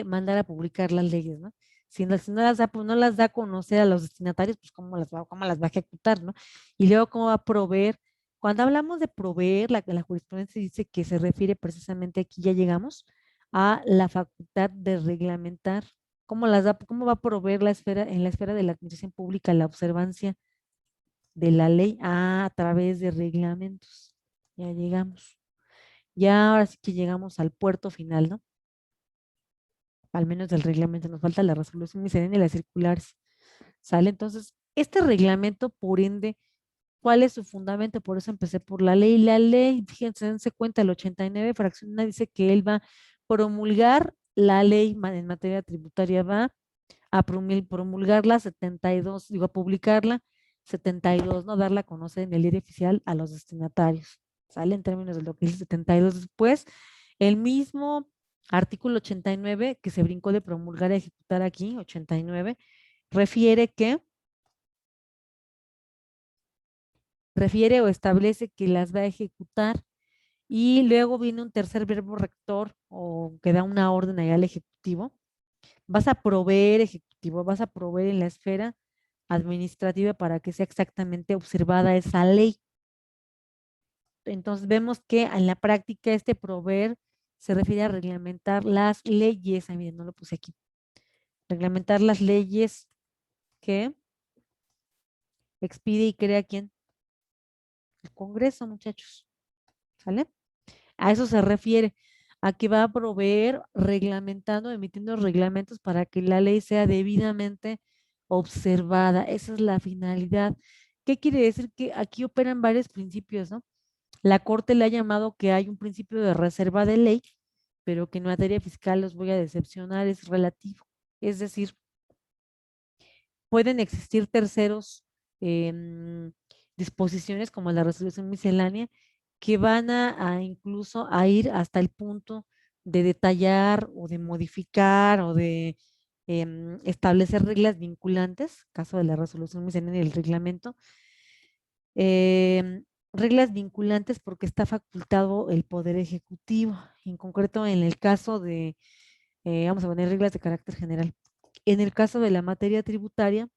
mandar a publicar las leyes, ¿no? Si no las da, pues no las da a conocer a los destinatarios, pues cómo las va a ejecutar, ¿no? Y luego cómo va a proveer. Cuando hablamos de proveer, la jurisprudencia dice que se refiere precisamente, aquí ya llegamos, a la facultad de reglamentar. ¿Cómo va a proveer en la esfera de la administración pública la observancia de la ley? A través de reglamentos. Ya llegamos. Ya ahora sí que llegamos al puerto final, ¿no? Al menos del reglamento, nos falta la resolución miscelánea y las circulares. ¿Sale? Entonces, este reglamento, por ende, ¿cuál es su fundamento? Por eso empecé por la ley. La ley, fíjense, dense cuenta, el 89 fracción A dice que él va a promulgar la ley en materia tributaria, va a promulgarla 72, digo, a publicarla 72, ¿no? Darla a conocer en el diario oficial a los destinatarios. ¿Sale? En términos de lo que dice 72. Después, el mismo artículo 89 que se brincó de promulgar a ejecutar aquí, 89, refiere o establece que las va a ejecutar, y luego viene un tercer verbo rector o que da una orden ahí al ejecutivo. Vas a proveer, ejecutivo, vas a proveer en la esfera administrativa para que sea exactamente observada esa ley. Entonces vemos que en la práctica este proveer se refiere a reglamentar las leyes. Ay, miren, no lo puse aquí. Reglamentar las leyes que expide y crea quién. El Congreso, muchachos. ¿Sale? A eso se refiere, a que va a proveer reglamentando, emitiendo reglamentos para que la ley sea debidamente observada. Esa es la finalidad. ¿Qué quiere decir? Que aquí operan varios principios, ¿no? La Corte le ha llamado que hay un principio de reserva de ley, pero que en materia fiscal los voy a decepcionar, es relativo. Es decir, pueden existir terceros disposiciones como la resolución miscelánea que van a incluso a ir hasta el punto de detallar o de modificar o de establecer reglas vinculantes, caso de la resolución miscelánea y el reglamento, reglas vinculantes porque está facultado el poder ejecutivo, en concreto en el caso de, vamos a poner reglas de carácter general. En el caso de la materia tributaria,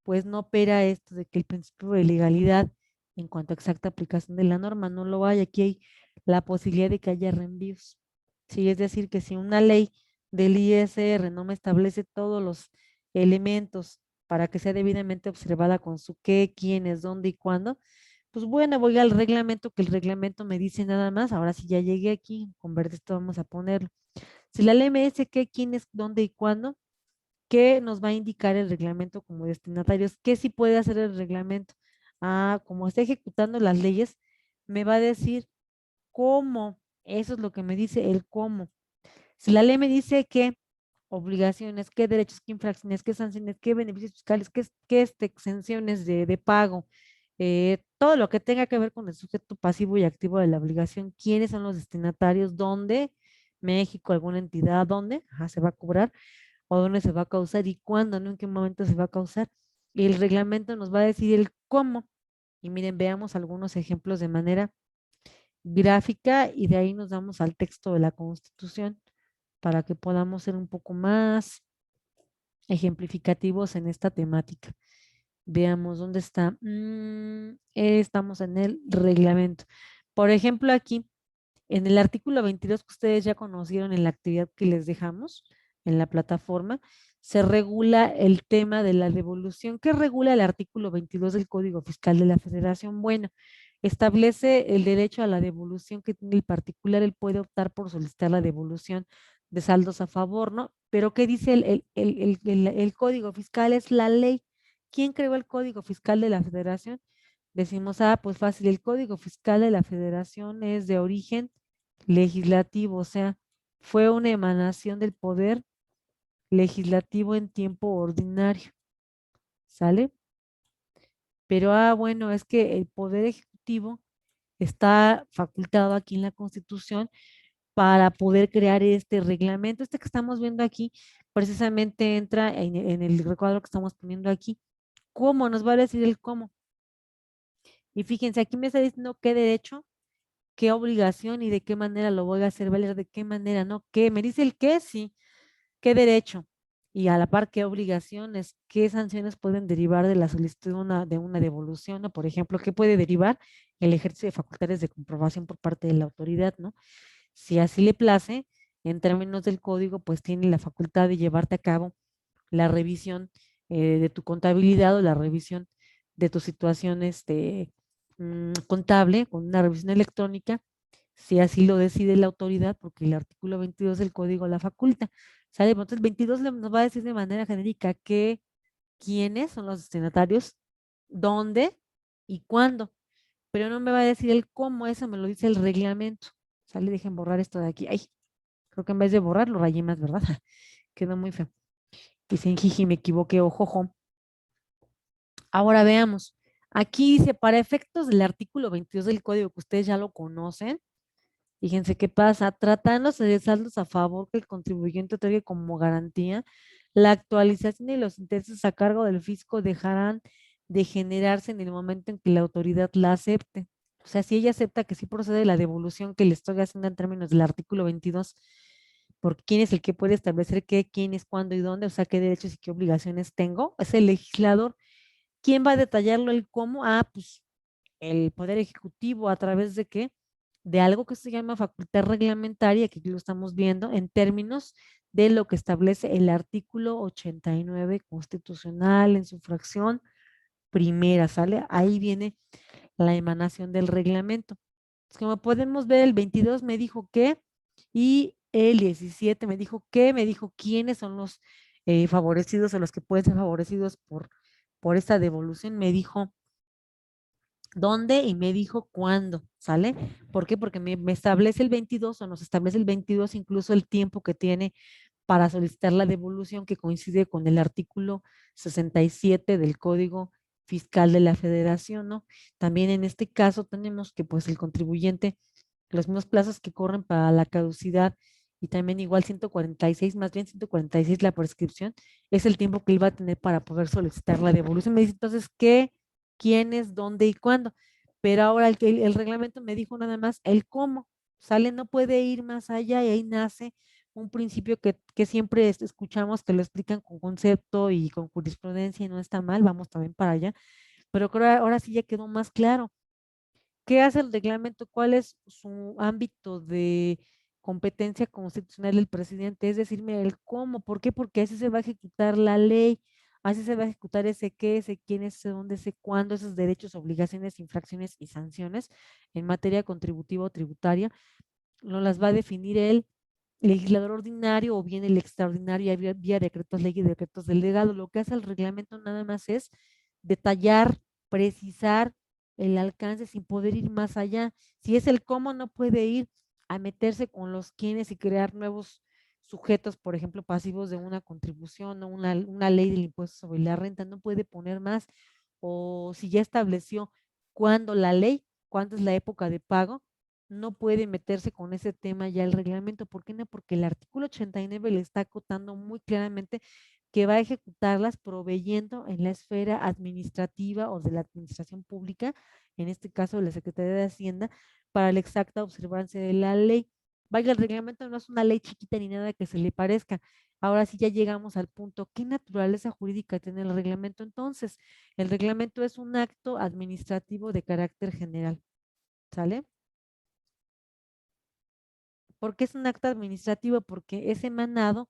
pues no opera esto de que el principio de legalidad en cuanto a exacta aplicación de la norma no lo hay. Aquí hay la posibilidad de que haya reenvíos. Sí, es decir, que si una ley del ISR no me establece todos los elementos para que sea debidamente observada con su qué, quiénes, dónde y cuándo, pues bueno, voy al reglamento, que el reglamento me dice nada más. Ahora sí ya llegué aquí, con verde esto vamos a ponerlo. Si la ley me dice qué, quiénes, dónde y cuándo, ¿qué nos va a indicar el reglamento como destinatarios? ¿Qué sí puede hacer el reglamento? Ah, como está ejecutando las leyes, me va a decir cómo. Eso es lo que me dice el cómo. Si la ley me dice qué obligaciones, qué derechos, qué infracciones, qué sanciones, qué beneficios fiscales, qué exenciones de pago, todo lo que tenga que ver con el sujeto pasivo y activo de la obligación, quiénes son los destinatarios, dónde, México, alguna entidad, dónde, ajá, se va a cobrar, o dónde se va a causar y cuándo, ¿no? En qué momento se va a causar. Y el reglamento nos va a decir el cómo. Y miren, veamos algunos ejemplos de manera gráfica y de ahí nos vamos al texto de la Constitución para que podamos ser un poco más ejemplificativos en esta temática. Veamos dónde está. Estamos en el reglamento. Por ejemplo, aquí en el artículo 22 que ustedes ya conocieron en la actividad que les dejamos en la plataforma, se regula el tema de la devolución. ¿Qué regula el artículo 22 del Código Fiscal de la Federación? Bueno, establece el derecho a la devolución que tiene el particular, él puede optar por solicitar la devolución de saldos a favor, ¿no? Pero ¿qué dice el Código Fiscal? Es la ley. ¿Quién creó el Código Fiscal de la Federación? Decimos, pues fácil, el Código Fiscal de la Federación es de origen legislativo, o sea, fue una emanación del poder legislativo en tiempo ordinario. ¿sale? Pero, bueno, es que el Poder Ejecutivo está facultado aquí en la Constitución para poder crear este reglamento. Este que estamos viendo aquí precisamente entra en el recuadro que estamos poniendo aquí. ¿Cómo? Nos va a decir el cómo. Y fíjense, aquí me está diciendo qué derecho, qué obligación y de qué manera lo voy a hacer valer, de qué manera, ¿no? ¿Qué? Me dice el qué, sí, qué derecho. Y a la par, qué obligaciones, qué sanciones pueden derivar de la solicitud de una devolución, ¿no? Por ejemplo, ¿qué puede derivar el ejercicio de facultades de comprobación por parte de la autoridad, ¿no? Si así le place, en términos del código, pues tiene la facultad de llevarte a cabo la revisión de tu contabilidad o la revisión de tu situación contable con una revisión electrónica, si así lo decide la autoridad, porque el artículo 22 del código la faculta. ¿Sale? Entonces, el 22 nos va a decir de manera genérica quiénes son los destinatarios, dónde y cuándo, pero no me va a decir el cómo, eso me lo dice el reglamento. ¿Sale? Dejen borrar esto de aquí. Ay, creo que en vez de borrar lo rayé más, ¿verdad? Quedó muy feo. Dice jiji, me equivoqué, ojojo. Ahora veamos. Aquí dice, para efectos del artículo 22 del código, que ustedes ya lo conocen, fíjense qué pasa, tratándose de saldos a favor que el contribuyente otorgue como garantía, la actualización y los intereses a cargo del fisco dejarán de generarse en el momento en que la autoridad la acepte. O sea, si ella acepta que sí procede la devolución que le estoy haciendo en términos del artículo 22, por quién es el que puede establecer qué, quién es, cuándo y dónde, o sea, qué derechos y qué obligaciones tengo, es el legislador. ¿Quién va a detallarlo el cómo? Pues el Poder Ejecutivo, ¿a través de qué? De algo que se llama facultad reglamentaria, que aquí lo estamos viendo, en términos de lo que establece el artículo 89 constitucional en su fracción primera, ¿sale? Ahí viene la emanación del reglamento. Como podemos ver, el 22 me dijo qué y el 17 me dijo qué, me dijo quiénes son los favorecidos o los que pueden ser favorecidos por esta devolución, me dijo dónde y me dijo cuándo, ¿sale? ¿Por qué? Porque me establece el 22 o nos establece el 22 incluso el tiempo que tiene para solicitar la devolución, que coincide con el artículo 67 del Código Fiscal de la Federación, ¿no? También en este caso tenemos que pues el contribuyente, los mismos plazos que corren para la caducidad y también igual 146, más bien 146 la prescripción, es el tiempo que él va a tener para poder solicitar la devolución. Me dice entonces qué, quiénes, dónde y cuándo. Pero ahora el reglamento me dijo nada más el cómo, ¿sale? No puede ir más allá y ahí nace un principio que siempre escuchamos que lo explican con concepto y con jurisprudencia y no está mal, vamos también para allá, pero creo que ahora sí ya quedó más claro. ¿Qué hace el reglamento? ¿Cuál es su ámbito de competencia constitucional del presidente? Es decirme el cómo, ¿por qué? Porque así se va a ejecutar la ley, así se va a ejecutar ese qué, ese quién, ese dónde, ese cuándo, esos derechos, obligaciones, infracciones y sanciones en materia contributiva o tributaria, no las va a definir el legislador ordinario o bien el extraordinario vía decretos ley y decretos delegado. Lo que hace el reglamento nada más es detallar, precisar el alcance sin poder ir más allá. Si es el cómo, no puede ir a meterse con los quienes y crear nuevos sujetos, por ejemplo, pasivos de una contribución o una ley del impuesto sobre la renta, no puede poner más. O si ya estableció cuándo la ley, cuándo es la época de pago, no puede meterse con ese tema ya el reglamento. ¿Por qué no? Porque el artículo 89 le está acotando muy claramente que va a ejecutarlas proveyendo en la esfera administrativa o de la administración pública, en este caso de la Secretaría de Hacienda, para la exacta observancia de la ley. Vaya, el reglamento no es una ley chiquita ni nada que se le parezca. Ahora sí ya llegamos al punto, ¿qué naturaleza jurídica tiene el reglamento? Entonces, el reglamento es un acto administrativo de carácter general, ¿sale? ¿Por qué es un acto administrativo? Porque es emanado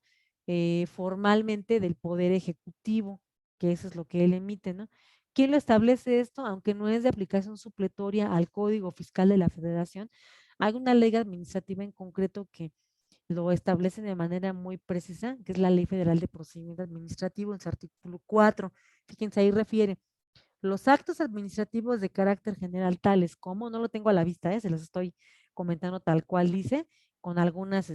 formalmente del Poder Ejecutivo, que eso es lo que él emite, ¿no? ¿Quién lo establece esto? Aunque no es de aplicación supletoria al Código Fiscal de la Federación, hay una ley administrativa en concreto que lo establece de manera muy precisa, que es la Ley Federal de Procedimiento Administrativo en su artículo 4. Fíjense, ahí refiere los actos administrativos de carácter general, tales como, no lo tengo a la vista, se los estoy comentando tal cual dice, con algunas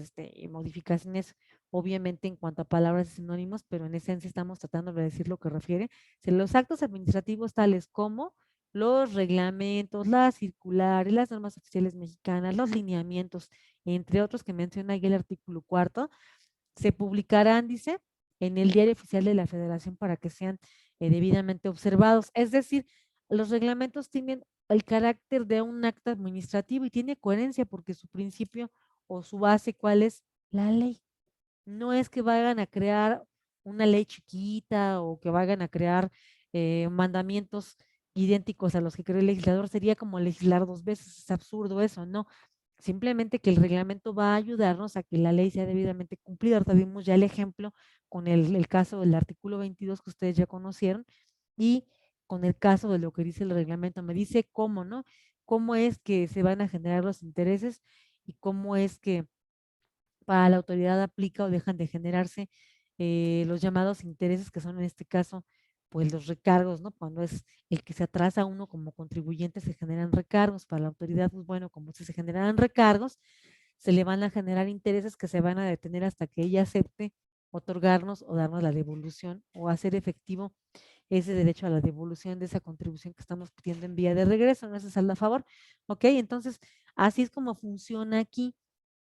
modificaciones, obviamente en cuanto a palabras y sinónimos, pero en esencia estamos tratando de decir lo que refiere. Si los actos administrativos tales como los reglamentos, las circulares, las normas oficiales mexicanas, los lineamientos, entre otros que menciona ahí el artículo 4, se publicarán, dice, en el Diario Oficial de la Federación para que sean debidamente observados. Es decir, los reglamentos tienen el carácter de un acto administrativo y tiene coherencia porque su principio o su base, ¿cuál es? La ley. No es que vayan a crear una ley chiquita o que vayan a crear mandamientos idénticos a los que creó el legislador, sería como legislar dos veces, es absurdo eso, no. Simplemente que el reglamento va a ayudarnos a que la ley sea debidamente cumplida. Ahorita vimos ya el ejemplo con el caso del artículo 22 que ustedes ya conocieron y con el caso de lo que dice el reglamento. Me dice cómo, ¿no? Cómo es que se van a generar los intereses y cómo es que para la autoridad aplica o dejan de generarse los llamados intereses, que son en este caso, pues los recargos, ¿no? Cuando es el que se atrasa uno como contribuyente, se generan recargos. Para la autoridad, pues bueno, como si se generan recargos, se le van a generar intereses que se van a detener hasta que ella acepte otorgarnos o darnos la devolución o hacer efectivo ese derecho a la devolución de esa contribución que estamos pidiendo en vía de regreso, no es saldo a favor. Ok, entonces así es como funciona aquí.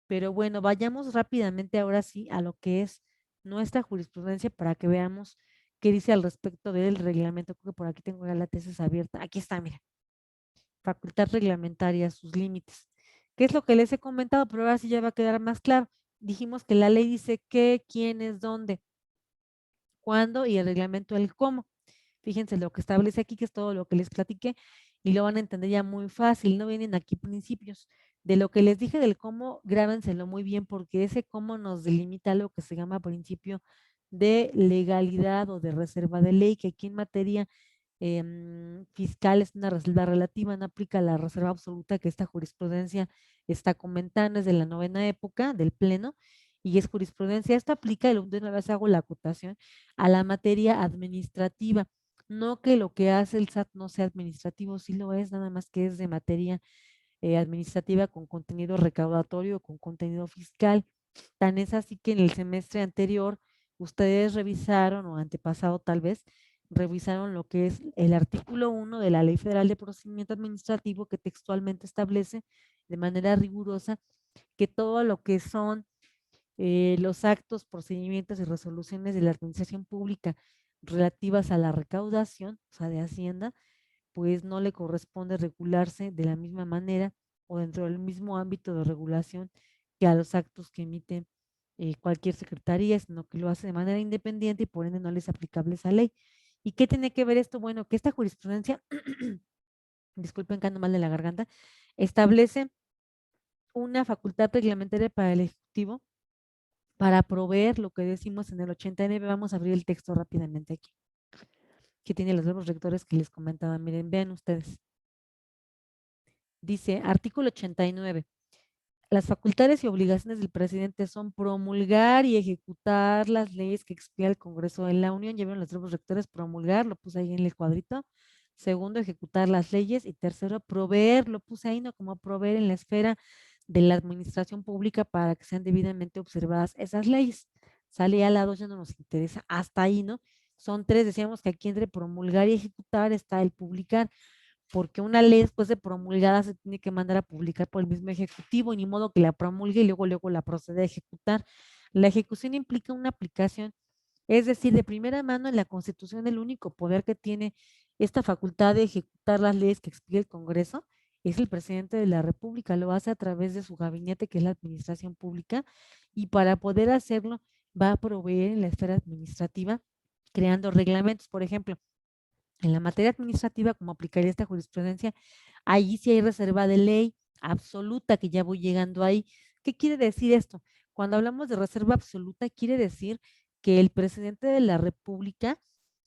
Pero bueno, vayamos rápidamente ahora sí a lo que es nuestra jurisprudencia para que veamos qué dice al respecto del reglamento. Creo que por aquí tengo ya la tesis abierta. Aquí está, mira. Facultad reglamentaria, sus límites. ¿Qué es lo que les he comentado? Pero ahora sí ya va a quedar más claro. Dijimos que la ley dice qué, quiénes, dónde, cuándo y el reglamento el cómo. Fíjense lo que establece aquí, que es todo lo que les platiqué, y lo van a entender ya muy fácil. No vienen aquí principios. De lo que les dije del cómo, grábenselo muy bien, porque ese cómo nos delimita lo que se llama principio de legalidad o de reserva de ley, que aquí en materia fiscal es una reserva relativa, no aplica la reserva absoluta que esta jurisprudencia está comentando, es de la novena época del Pleno, y es jurisprudencia. Esto aplica, y de una vez hago la acotación, a la materia administrativa. No que lo que hace el SAT no sea administrativo, sí lo es, nada más que es de materia administrativa con contenido recaudatorio, con contenido fiscal. Tan es así que en el semestre anterior ustedes revisaron, o antepasado tal vez, revisaron lo que es el artículo 1 de la Ley Federal de Procedimiento Administrativo, que textualmente establece de manera rigurosa que todo lo que son los actos, procedimientos y resoluciones de la administración pública relativas a la recaudación, o sea, de Hacienda, pues no le corresponde regularse de la misma manera o dentro del mismo ámbito de regulación que a los actos que emite cualquier secretaría, sino que lo hace de manera independiente y por ende no les es aplicable esa ley. ¿Y qué tiene que ver esto? Bueno, que esta jurisprudencia, disculpen que ando mal de la garganta, establece una facultad reglamentaria para el Ejecutivo para proveer lo que decimos en el 89. Vamos a abrir el texto rápidamente aquí, que tiene los nuevos rectores que les comentaba. Miren, vean ustedes. Dice, artículo 89. Las facultades y obligaciones del presidente son promulgar y ejecutar las leyes que expide el Congreso de la Unión. Ya vieron los nuevos rectores, promulgar, lo puse ahí en el cuadrito. Segundo, ejecutar las leyes. Y tercero, proveer, lo puse ahí, ¿no? Como proveer en la esfera de la administración pública para que sean debidamente observadas esas leyes. Sale al lado, ya no nos interesa. Hasta ahí, ¿no? Son tres, decíamos que aquí entre promulgar y ejecutar está el publicar, porque una ley después de promulgada se tiene que mandar a publicar por el mismo ejecutivo, y ni modo que la promulgue y luego la procede a ejecutar. La ejecución implica una aplicación, es decir, de primera mano en la Constitución el único poder que tiene esta facultad de ejecutar las leyes que expide el Congreso es el presidente de la República. Lo hace a través de su gabinete, que es la administración pública, y para poder hacerlo va a proveer en la esfera administrativa creando reglamentos. Por ejemplo, en la materia administrativa, como aplicaría esta jurisprudencia, ahí sí hay reserva de ley absoluta, que ya voy llegando ahí. ¿Qué quiere decir esto? Cuando hablamos de reserva absoluta, quiere decir que el presidente de la República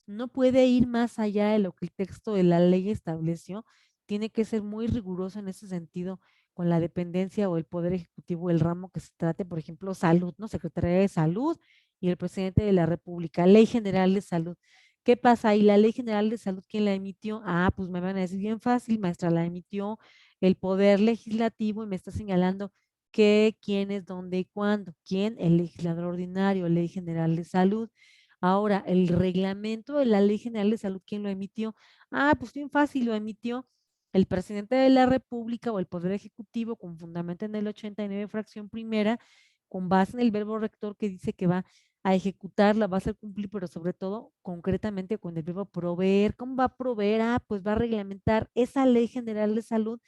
no puede ir más allá de lo que el texto de la ley estableció. Tiene que ser muy riguroso en ese sentido con la dependencia o el poder ejecutivo, el ramo que se trate. Por ejemplo, salud, ¿no? Secretaría de Salud y el presidente de la República, Ley General de Salud. ¿Qué pasa ahí? La Ley General de Salud, ¿quién la emitió? Ah, pues me van a decir bien fácil, maestra, la emitió el Poder Legislativo, y me está señalando qué, quiénes, dónde y cuándo. ¿Quién? El legislador ordinario, Ley General de Salud. Ahora, el reglamento de la Ley General de Salud, ¿quién lo emitió? Ah, pues bien fácil, lo emitió el presidente de la República o el Poder Ejecutivo con fundamento en el 89, fracción primera, con base en el verbo rector que dice que va a ejecutarla, va a hacer cumplir, pero sobre todo concretamente con el verbo proveer. ¿Cómo va a proveer? Ah, pues va a reglamentar esa Ley General de Salud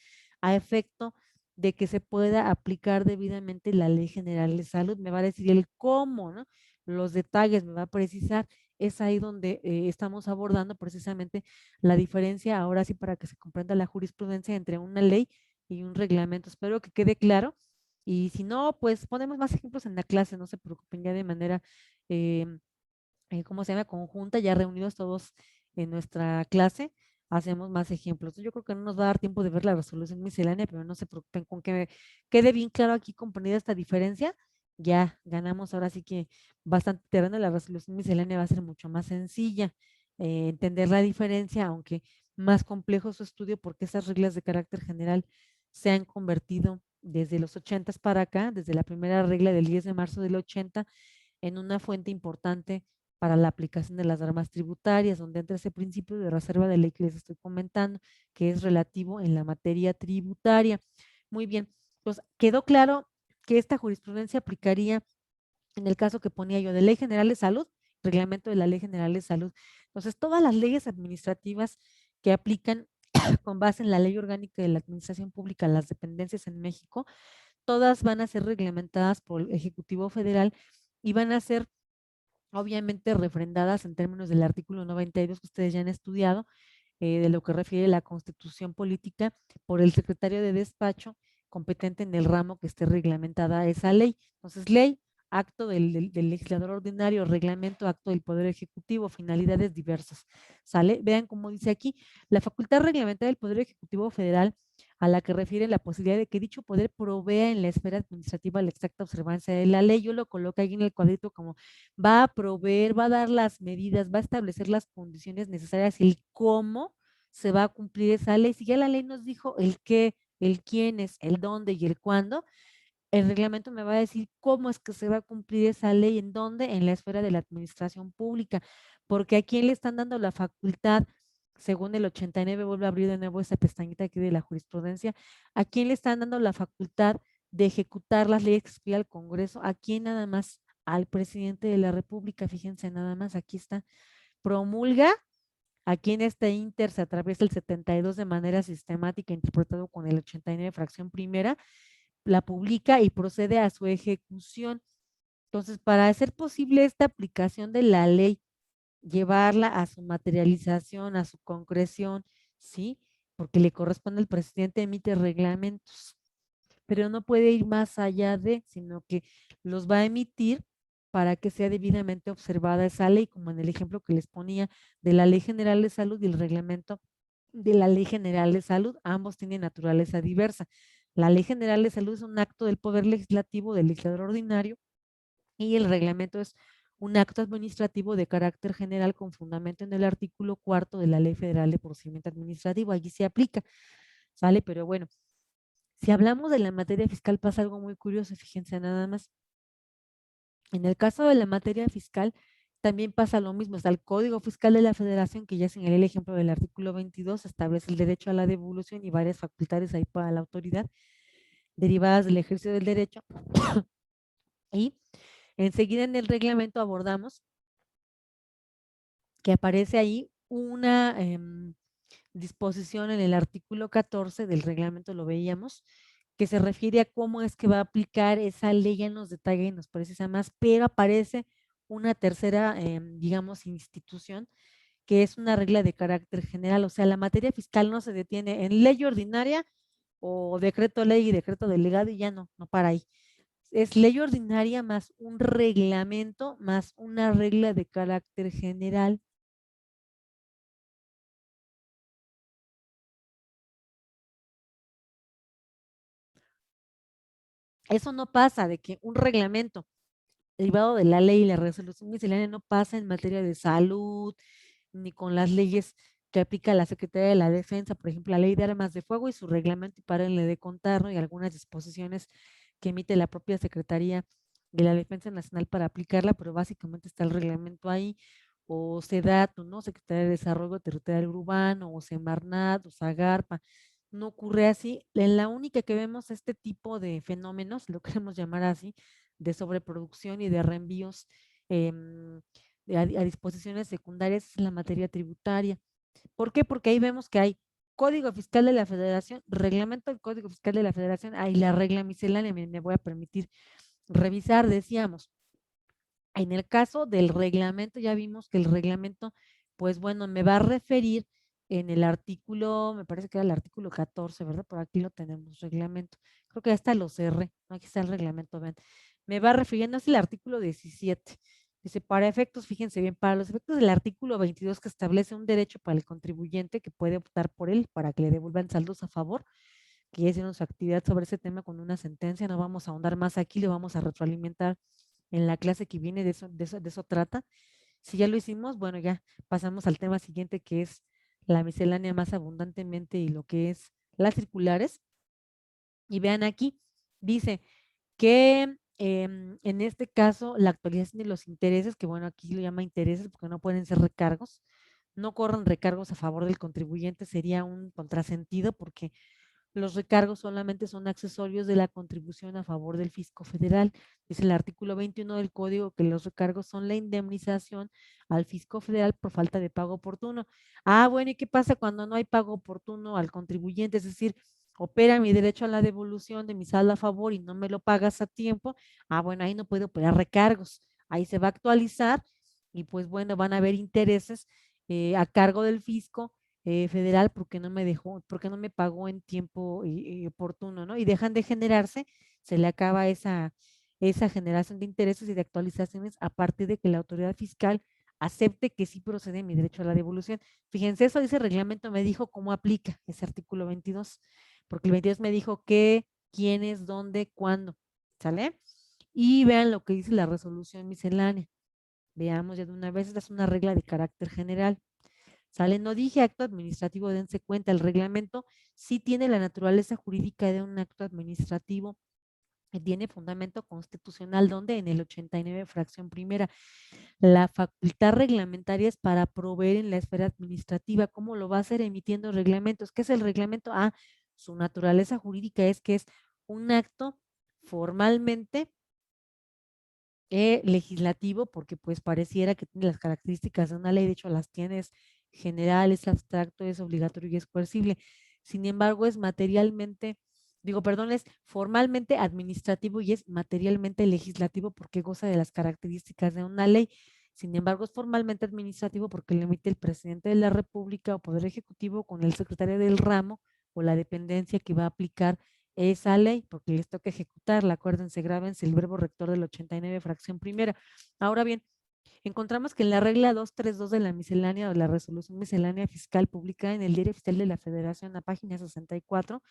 a efecto de que se pueda aplicar debidamente la Ley General de Salud. Me va a decir el cómo, ¿no? Los detalles, me va a precisar. Es ahí donde estamos abordando precisamente la diferencia, ahora sí, para que se comprenda la jurisprudencia entre una ley y un reglamento. Espero que quede claro. Y si no, pues ponemos más ejemplos en la clase, no se preocupen, ya de manera, eh, ¿cómo se llama? Conjunta, ya reunidos todos en nuestra clase, hacemos más ejemplos. Yo creo que no nos va a dar tiempo de ver la resolución miscelánea, pero no se preocupen con que quede bien claro aquí comprendida esta diferencia. Ya ganamos ahora sí que bastante terreno. La resolución miscelánea va a ser mucho más sencilla. Entender la diferencia, aunque más complejo su estudio, porque esas reglas de carácter general se han convertido desde los 80 para acá, desde la primera regla del 10 de marzo del 80, en una fuente importante para la aplicación de las normas tributarias, donde entra ese principio de reserva de ley que les estoy comentando, que es relativo en la materia tributaria. Muy bien, pues quedó claro que esta jurisprudencia aplicaría en el caso que ponía yo de Ley General de Salud, reglamento de la Ley General de Salud. Entonces, todas las leyes administrativas que aplican con base en la Ley Orgánica de la Administración Pública, las dependencias en México, todas van a ser reglamentadas por el Ejecutivo Federal y van a ser obviamente refrendadas en términos del artículo 92 que ustedes ya han estudiado, de lo que refiere la constitución política, por el secretario de despacho competente en el ramo que esté reglamentada esa ley. Entonces, ley, acto del legislador ordinario, reglamento, acto del Poder Ejecutivo, finalidades diversas. ¿Sale? Vean cómo dice aquí, la facultad reglamentaria del Poder Ejecutivo Federal a la que refiere la posibilidad de que dicho poder provea en la esfera administrativa la exacta observancia de la ley. Yo lo coloco ahí en el cuadrito como va a proveer, va a dar las medidas, va a establecer las condiciones necesarias y el cómo se va a cumplir esa ley. Si ya la ley nos dijo el qué, el quiénes, el dónde y el cuándo, el reglamento me va a decir cómo es que se va a cumplir esa ley, en dónde, en la esfera de la administración pública, porque a quién le están dando la facultad, según el 89, vuelvo a abrir de nuevo esa pestañita aquí de la jurisprudencia, a quién le están dando la facultad de ejecutar las leyes que expide al Congreso, a quién nada más, al presidente de la República, fíjense nada más, aquí está, promulga. Aquí en este Inter se atraviesa el 72 de manera sistemática, interpretado con el 89, fracción primera, la publica y procede a su ejecución. Entonces, para hacer posible esta aplicación de la ley, llevarla a su materialización, a su concreción, ¿sí? Porque le corresponde al presidente emite reglamentos, pero no puede ir más allá de, sino que los va a emitir para que sea debidamente observada esa ley, como en el ejemplo que les ponía de la Ley General de Salud y el reglamento de la Ley General de Salud. Ambos tienen naturaleza diversa. La Ley General de Salud es un acto del Poder Legislativo, del legislador ordinario, y el reglamento es un acto administrativo de carácter general con fundamento en el artículo cuarto de la Ley Federal de Procedimiento Administrativo. Allí se aplica, ¿sale? Pero bueno, si hablamos de la materia fiscal pasa algo muy curioso, fíjense nada más. En el caso de la materia fiscal también pasa lo mismo. Está el Código Fiscal de la Federación, que ya señalé el ejemplo del artículo 22, establece el derecho a la devolución y varias facultades ahí para la autoridad derivadas del ejercicio del derecho. Y enseguida en el reglamento abordamos que aparece ahí una disposición en el artículo 14 del reglamento, lo veíamos, que se refiere a cómo es que va a aplicar esa ley, ya nos detalla y nos precisa más, pero aparece una tercera, digamos, institución, que es una regla de carácter general. O sea, la materia fiscal no se detiene en ley ordinaria o decreto ley y decreto delegado y ya no para ahí. Es ley ordinaria más un reglamento más una regla de carácter general. Eso no pasa de que un reglamento derivado de la ley y la resolución miscelánea no pasa en materia de salud, ni con las leyes que aplica la Secretaría de la Defensa, por ejemplo, la ley de armas de fuego y su reglamento y párenle de contar, ¿no? Y algunas disposiciones que emite la propia Secretaría de la Defensa Nacional para aplicarla, pero básicamente está el reglamento ahí, o SEDATU, ¿no? Secretaría de Desarrollo Territorial Urbano, o Semarnat, o SAGARPA. No ocurre así. En la única que vemos este tipo de fenómenos, lo queremos llamar así, de sobreproducción y de reenvíos a disposiciones secundarias es la materia tributaria. ¿Por qué? Porque ahí vemos que hay Código Fiscal de la Federación, reglamento del Código Fiscal de la Federación, ahí la regla miscelánea, me voy a permitir revisar, decíamos. En el caso del reglamento, ya vimos que el reglamento, pues bueno, me va a referir en el artículo, me parece que era el artículo 14, ¿verdad? Por aquí lo tenemos, reglamento. Creo que hasta lo cerré, ¿no? Aquí está el reglamento, ven. Me va refiriendo, es el artículo 17. Dice, para efectos, fíjense bien, para los efectos del artículo 22 que establece un derecho para el contribuyente que puede optar por él para que le devuelvan saldos a favor, que ya hicieron su actividad sobre ese tema con una sentencia, no vamos a ahondar más aquí, le vamos a retroalimentar en la clase que viene, de eso trata. Si ya lo hicimos, bueno, ya pasamos al tema siguiente que es la miscelánea más abundantemente y lo que es las circulares. Y vean aquí, dice que en este caso la actualización de los intereses, que bueno, aquí lo llama intereses porque no pueden ser recargos, no corran recargos a favor del contribuyente, sería un contrasentido porque los recargos solamente son accesorios de la contribución a favor del fisco federal. Es el artículo 21 del código que los recargos son la indemnización al fisco federal por falta de pago oportuno. Ah, bueno, ¿y qué pasa cuando no hay pago oportuno al contribuyente? Es decir, opera mi derecho a la devolución de mi saldo a favor y no me lo pagas a tiempo. Ah, bueno, ahí no puedo operar recargos. Ahí se va a actualizar y pues bueno, van a haber intereses a cargo del fisco federal porque no me dejó, porque no me pagó en tiempo oportuno, ¿no? Y dejan de generarse, se le acaba esa generación de intereses y de actualizaciones a partir de que la autoridad fiscal acepte que sí procede mi derecho a la devolución. Fíjense, eso dice el reglamento, me dijo cómo aplica ese artículo 22, porque el 22 me dijo qué, quiénes, dónde, cuándo, ¿sale? Y vean lo que dice la resolución miscelánea. Veamos ya de una vez, esta es una regla de carácter general. ¿Sale? No dije acto administrativo, dense cuenta, el reglamento sí tiene la naturaleza jurídica de un acto administrativo, tiene fundamento constitucional, donde en el 89, fracción primera, la facultad reglamentaria es para proveer en la esfera administrativa. ¿Cómo lo va a hacer? Emitiendo reglamentos. ¿Qué es el reglamento? Ah, su naturaleza jurídica es que es un acto formalmente legislativo, porque pues pareciera que tiene las características de una ley, de hecho las tienes general, es abstracto, es obligatorio y es coercible. Sin embargo, es materialmente, digo, perdón, es formalmente administrativo y es materialmente legislativo porque goza de las características de una ley. Sin embargo, es formalmente administrativo porque lo emite el presidente de la República o Poder Ejecutivo con el secretario del ramo o la dependencia que va a aplicar esa ley, porque les toca ejecutarla. Acuérdense, grábense el verbo rector del 89, fracción primera. Ahora bien, encontramos que en la regla 232 de la miscelánea o la resolución miscelánea fiscal publicada en el Diario Oficial de la Federación, a página 64,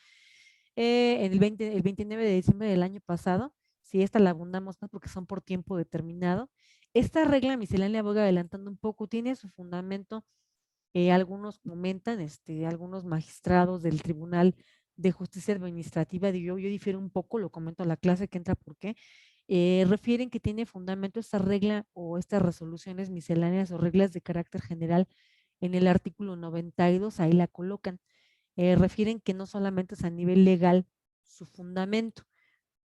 en el 29 de diciembre del año pasado, si esta la abundamos más porque son por tiempo determinado, esta regla miscelánea, voy adelantando un poco, tiene su fundamento, algunos comentan, algunos magistrados del Tribunal de Justicia Administrativa, yo difiero un poco, lo comento a la clase que entra, ¿por qué? Refieren que tiene fundamento esta regla o estas resoluciones misceláneas o reglas de carácter general en el artículo 92, ahí la colocan. Refieren que no solamente es a nivel legal su fundamento.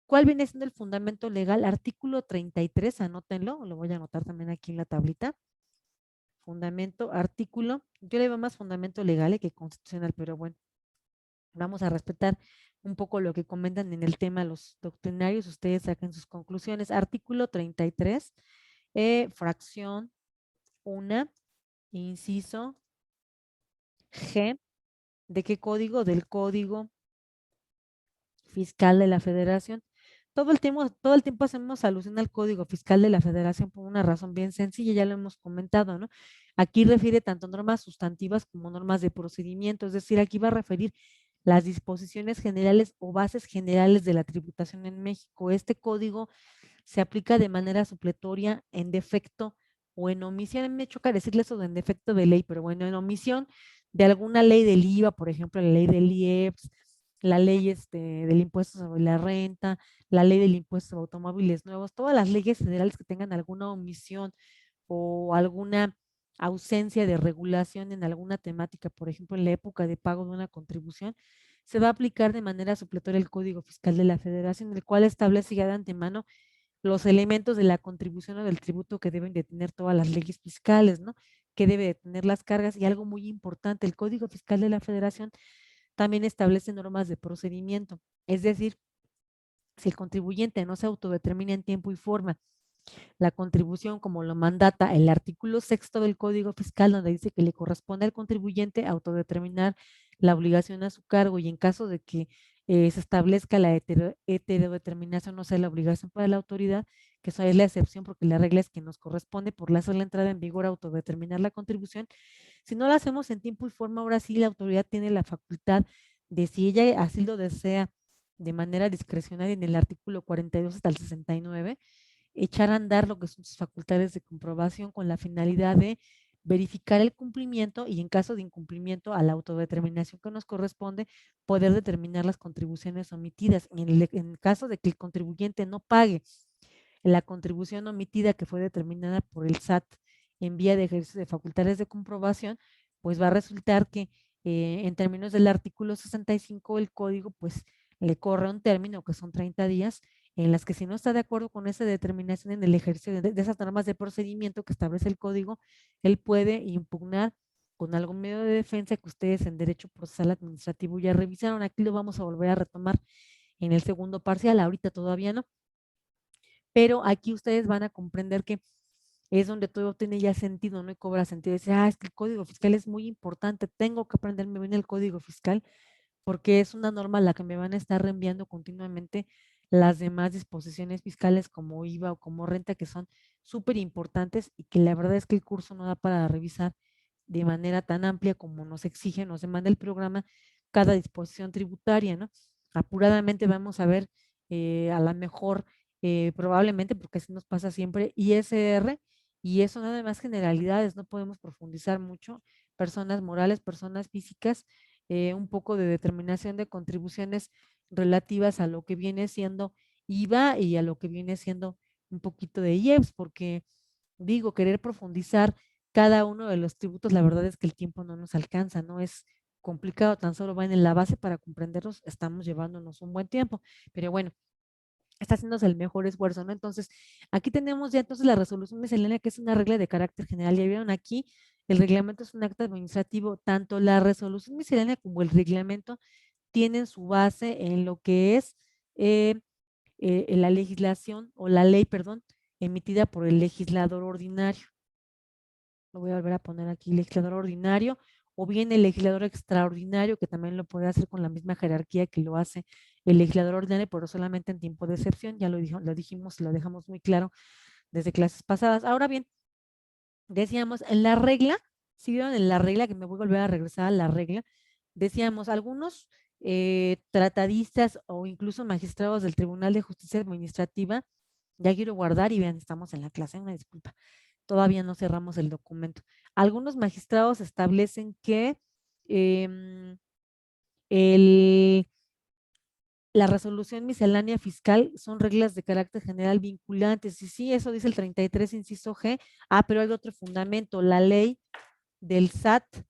¿Cuál viene siendo el fundamento legal? Artículo 33, anótenlo, lo voy a anotar también aquí en la tablita. Fundamento, artículo, yo le veo más fundamento legal que constitucional, pero bueno, vamos a respetar un poco lo que comentan en el tema los doctrinarios, ustedes saquen sus conclusiones. Artículo 33, fracción 1, inciso G, ¿de qué código? Del Código Fiscal de la Federación. Todo el tiempo hacemos alusión al Código Fiscal de la Federación por una razón bien sencilla, ya lo hemos comentado, ¿no? Aquí refiere tanto normas sustantivas como normas de procedimiento, es decir, aquí va a referir las disposiciones generales o bases generales de la tributación en México. Este código se aplica de manera supletoria en defecto o en omisión. Me choca decirle eso de en defecto de ley, pero bueno, en omisión de alguna ley del IVA, por ejemplo, la ley del IEPS, la ley del impuesto sobre la renta, la ley del impuesto sobre automóviles nuevos, todas las leyes federales que tengan alguna omisión o alguna ausencia de regulación en alguna temática, por ejemplo, en la época de pago de una contribución, se va a aplicar de manera supletoria el Código Fiscal de la Federación, el cual establece ya de antemano los elementos de la contribución o del tributo que deben de tener todas las leyes fiscales, ¿no? Que debe de tener las cargas y algo muy importante, el Código Fiscal de la Federación también establece normas de procedimiento, es decir, si el contribuyente no se autodetermina en tiempo y forma la contribución como lo mandata el artículo sexto del Código Fiscal, donde dice que le corresponde al contribuyente autodeterminar la obligación a su cargo y en caso de que se establezca la heterodeterminación, o sea, la obligación para la autoridad, que eso es la excepción porque la regla es que nos corresponde por la sola entrada en vigor autodeterminar la contribución. Si no la hacemos en tiempo y forma, ahora sí la autoridad tiene la facultad de, si ella así lo desea, de manera discrecional en el artículo 42 hasta el 69, echar a andar lo que son sus facultades de comprobación con la finalidad de verificar el cumplimiento y en caso de incumplimiento a la autodeterminación que nos corresponde, poder determinar las contribuciones omitidas. En el caso de que el contribuyente no pague la contribución omitida que fue determinada por el SAT en vía de ejercicio de facultades de comprobación, pues va a resultar que en términos del artículo 65 del código, pues le corre un término que son 30 días en las que si no está de acuerdo con esa determinación en el ejercicio de esas normas de procedimiento que establece el código, él puede impugnar con algún medio de defensa que ustedes en Derecho Procesal Administrativo ya revisaron. Aquí lo vamos a volver a retomar en el segundo parcial, ahorita todavía no, pero aquí ustedes van a comprender que es donde todo tiene ya sentido, no y cobra sentido. Dice, es que el código fiscal es muy importante, tengo que aprenderme bien el código fiscal porque es una norma a la que me van a estar reenviando continuamente las demás disposiciones fiscales como IVA o como renta que son súper importantes y que la verdad es que el curso no da para revisar de manera tan amplia como nos exige, nos demanda el programa cada disposición tributaria, ¿no? Apuradamente vamos a ver a lo mejor probablemente, porque así nos pasa siempre, ISR, y eso nada más generalidades, no podemos profundizar mucho, personas morales, personas físicas, un poco de determinación de contribuciones relativas a lo que viene siendo IVA y a lo que viene siendo un poquito de IEPS, porque digo, querer profundizar cada uno de los tributos, la verdad es que el tiempo no nos alcanza, no es complicado, tan solo van en la base para comprenderlos, estamos llevándonos un buen tiempo, pero bueno, está haciéndose el mejor esfuerzo, ¿no? Entonces, aquí tenemos ya entonces la resolución miscelánea, que es una regla de carácter general. Ya vieron aquí, el reglamento es un acto administrativo, tanto la resolución miscelánea como el reglamento tienen su base en lo que es la legislación o la ley, perdón, emitida por el legislador ordinario. Lo voy a volver a poner aquí, legislador ordinario, o bien el legislador extraordinario, que también lo puede hacer con la misma jerarquía que lo hace el legislador ordinario, pero solamente en tiempo de excepción, ya lo dijimos y lo dejamos muy claro desde clases pasadas. Ahora bien, decíamos, en la regla, si vieron en la regla, que me voy a volver a regresar a la regla, decíamos, algunos tratadistas o incluso magistrados del Tribunal de Justicia Administrativa, ya quiero guardar y vean, estamos en la clase, una disculpa, todavía no cerramos el documento. Algunos magistrados establecen que el, la resolución miscelánea fiscal son reglas de carácter general vinculantes. Y sí, eso dice el 33, inciso G. Pero hay otro fundamento, la ley del SAT.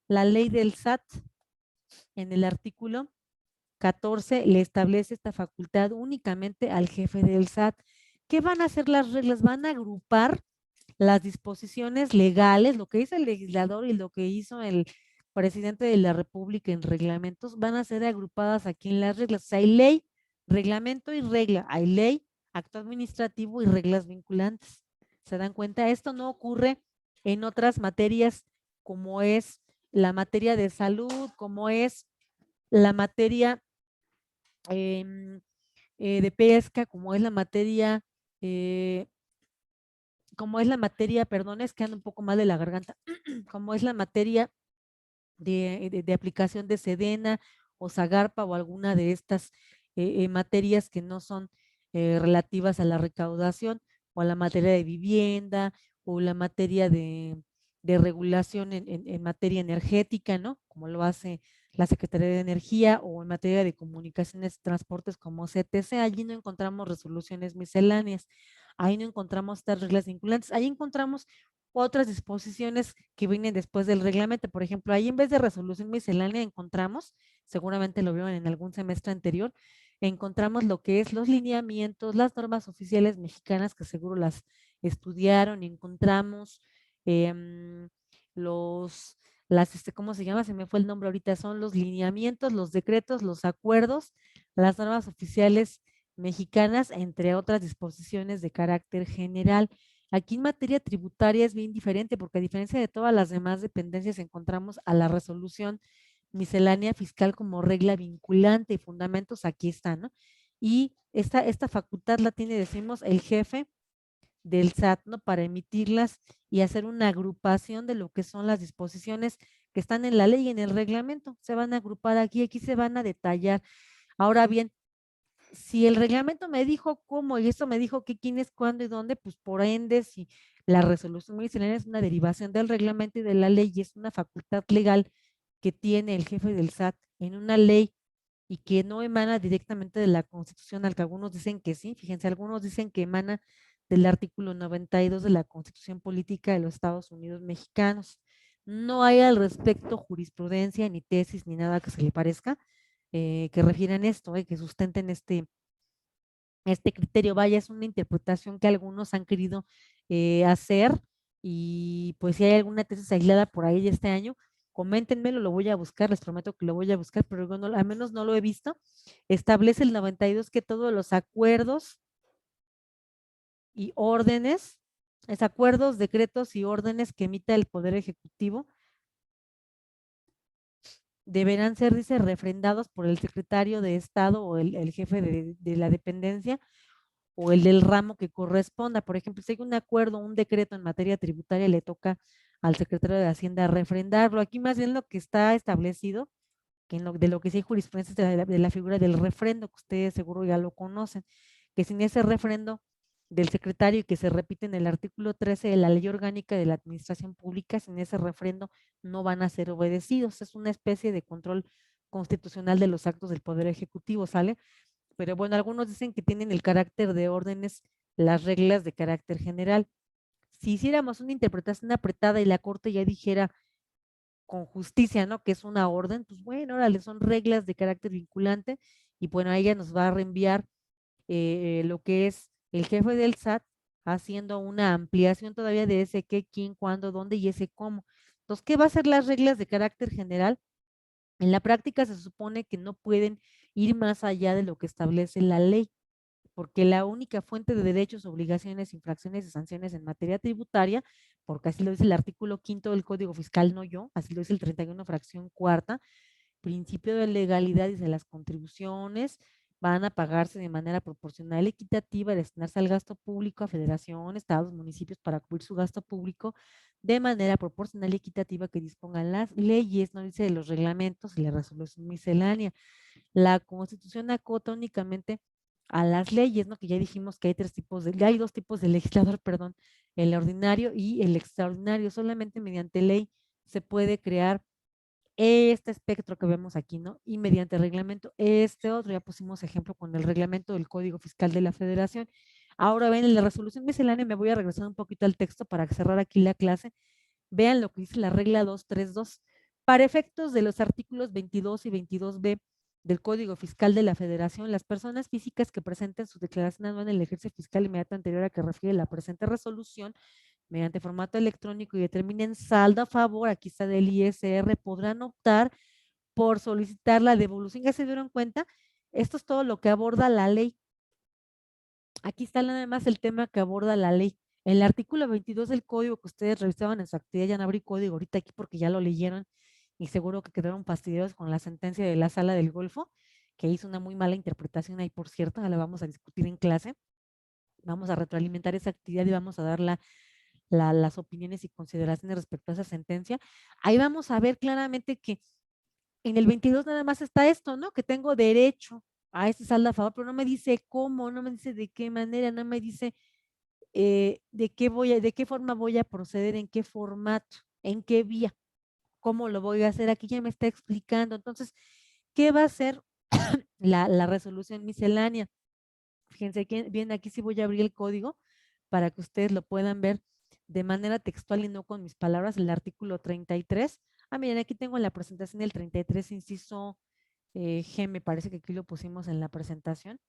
La ley del SAT en el artículo 14 le establece esta facultad únicamente al jefe del SAT. ¿Qué van a hacer las reglas? Van a agrupar las disposiciones legales, lo que hizo el legislador y lo que hizo el presidente de la República en reglamentos, van a ser agrupadas aquí en las reglas. O sea, hay ley, reglamento y regla. Hay ley, acto administrativo y reglas vinculantes. ¿Se dan cuenta? Esto no ocurre en otras materias como es la materia de salud, como es la materia de pesca, eh, perdón, es que ando un poco mal de la garganta, como es la materia de aplicación de Sedena o Zagarpa o alguna de estas materias que no son relativas a la recaudación o a la materia de vivienda o la materia de regulación en materia energética, ¿no? Como lo hace la Secretaría de Energía, o en materia de comunicaciones y transportes como CTC. Allí no encontramos resoluciones misceláneas, ahí no encontramos estas reglas vinculantes, ahí encontramos otras disposiciones que vienen después del reglamento. Por ejemplo, ahí en vez de resolución miscelánea encontramos, seguramente lo vieron en algún semestre anterior, encontramos lo que es los lineamientos, las normas oficiales mexicanas, que seguro las estudiaron, encontramos los, ¿cómo se llama? Se me fue el nombre ahorita, son los lineamientos, los decretos, los acuerdos, las normas oficiales mexicanas, entre otras disposiciones de carácter general. Aquí en materia tributaria es bien diferente, porque a diferencia de todas las demás dependencias, encontramos a la resolución miscelánea fiscal como regla vinculante y fundamentos, aquí están, ¿no? Y esta facultad la tiene, decimos, el jefe del SAT, ¿no? Para emitirlas y hacer una agrupación de lo que son las disposiciones que están en la ley y en el reglamento. Se van a agrupar aquí se van a detallar. Ahora bien, si el reglamento me dijo cómo y eso me dijo qué, quién es, cuándo y dónde, pues por ende, si la resolución miscelánea es una derivación del reglamento y de la ley y es una facultad legal que tiene el jefe del SAT en una ley y que no emana directamente de la Constitución, al que algunos dicen que sí, fíjense, algunos dicen que emana del artículo 92 de la Constitución Política de los Estados Unidos Mexicanos. No hay al respecto jurisprudencia, ni tesis, ni nada que se le parezca, que refieran esto, que sustenten este criterio. Vaya, es una interpretación que algunos han querido hacer, y pues si hay alguna tesis aislada por ahí de este año, coméntenmelo, lo voy a buscar, les prometo que lo voy a buscar, pero no, al menos no lo he visto. Establece el 92 que todos los acuerdos y órdenes, es acuerdos, decretos y órdenes que emita el Poder Ejecutivo deberán ser, dice, refrendados por el secretario de Estado o el jefe de la dependencia o el del ramo que corresponda. Por ejemplo, si hay un acuerdo, un decreto en materia tributaria, le toca al secretario de Hacienda refrendarlo. Aquí más bien lo que está establecido, que de lo que sí hay jurisprudencia, es de la figura del refrendo, que ustedes seguro ya lo conocen, que sin ese refrendo del secretario y que se repite en el artículo 13 de la Ley Orgánica de la Administración Pública, sin ese refrendo no van a ser obedecidos. Es una especie de control constitucional de los actos del Poder Ejecutivo, ¿sale? Pero bueno, algunos dicen que tienen el carácter de órdenes, las reglas de carácter general. Si hiciéramos una interpretación apretada y la Corte ya dijera con justicia, ¿no? Que es una orden, pues bueno, órale, son reglas de carácter vinculante, y bueno, a ella nos va a reenviar lo que es el jefe del SAT haciendo una ampliación todavía de ese qué, quién, cuándo, dónde y ese cómo. Entonces, ¿qué va a ser las reglas de carácter general? En la práctica se supone que no pueden ir más allá de lo que establece la ley, porque la única fuente de derechos, obligaciones, infracciones y sanciones en materia tributaria, porque así lo dice el artículo 5 del Código Fiscal, no yo, así lo dice el 31 fracción cuarta, principio de legalidad, dice: las contribuciones van a pagarse de manera proporcional, equitativa, destinarse al gasto público, a federación, estados, municipios, para cubrir su gasto público de manera proporcional y equitativa que dispongan las leyes, no dice de los reglamentos y la resolución miscelánea. La Constitución acota únicamente a las leyes, ¿no? Que ya dijimos que hay ya hay dos tipos de legislador, perdón, el ordinario y el extraordinario. Solamente mediante ley se puede crear este espectro que vemos aquí, ¿no? Y mediante reglamento este otro. Ya pusimos ejemplo con el reglamento del Código Fiscal de la Federación. Ahora ven, en la resolución miscelánea me voy a regresar un poquito al texto para cerrar aquí la clase. Vean lo que dice la regla 232. Para efectos de los artículos 22 y 22b del Código Fiscal de la Federación, las personas físicas que presenten su declaración anual en el ejercicio fiscal inmediato anterior a que refiere la presente resolución mediante formato electrónico y determinen saldo a favor, aquí está, del ISR, podrán optar por solicitar la devolución. ¿Ya se dieron cuenta? Esto es todo lo que aborda la ley. Aquí está nada más el tema que aborda la ley. El artículo 22 del código que ustedes revisaban en su actividad, ya no abrí código ahorita aquí porque ya lo leyeron y seguro que quedaron fastidiados con la sentencia de la Sala del Golfo, que hizo una muy mala interpretación ahí, por cierto, la vamos a discutir en clase. Vamos a retroalimentar esa actividad y vamos a dar las opiniones y consideraciones respecto a esa sentencia. Ahí vamos a ver claramente que en el 22 nada más está esto, ¿no? Que tengo derecho a este saldo a favor, pero no me dice cómo, no me dice de qué manera, no me dice de qué forma voy a proceder, en qué formato, en qué vía. ¿Cómo lo voy a hacer? Aquí ya me está explicando. Entonces, ¿qué va a hacer la resolución miscelánea? Fíjense que bien, aquí sí voy a abrir el código para que ustedes lo puedan ver de manera textual y no con mis palabras, el artículo 33. Miren, aquí tengo en la presentación el 33, inciso G, me parece que aquí lo pusimos en la presentación.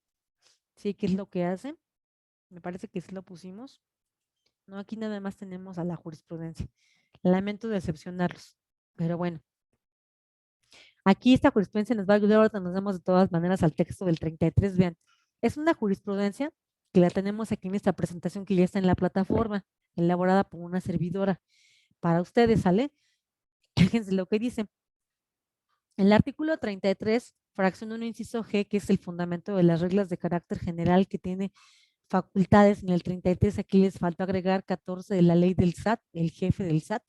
Sí, ¿qué es lo que hace? Me parece que sí lo pusimos. No, aquí nada más tenemos a la jurisprudencia. Lamento decepcionarlos, pero bueno. Aquí esta jurisprudencia nos va a ayudar, ahora nos damos de todas maneras al texto del 33. Vean, es una jurisprudencia que la tenemos aquí en esta presentación que ya está en la plataforma, elaborada por una servidora. Para ustedes, ¿sale? Fíjense lo que dice. El artículo 33, fracción 1, inciso G, que es el fundamento de las reglas de carácter general que tiene facultades en el 33, aquí les falta agregar 14 de la ley del SAT, el jefe del SAT.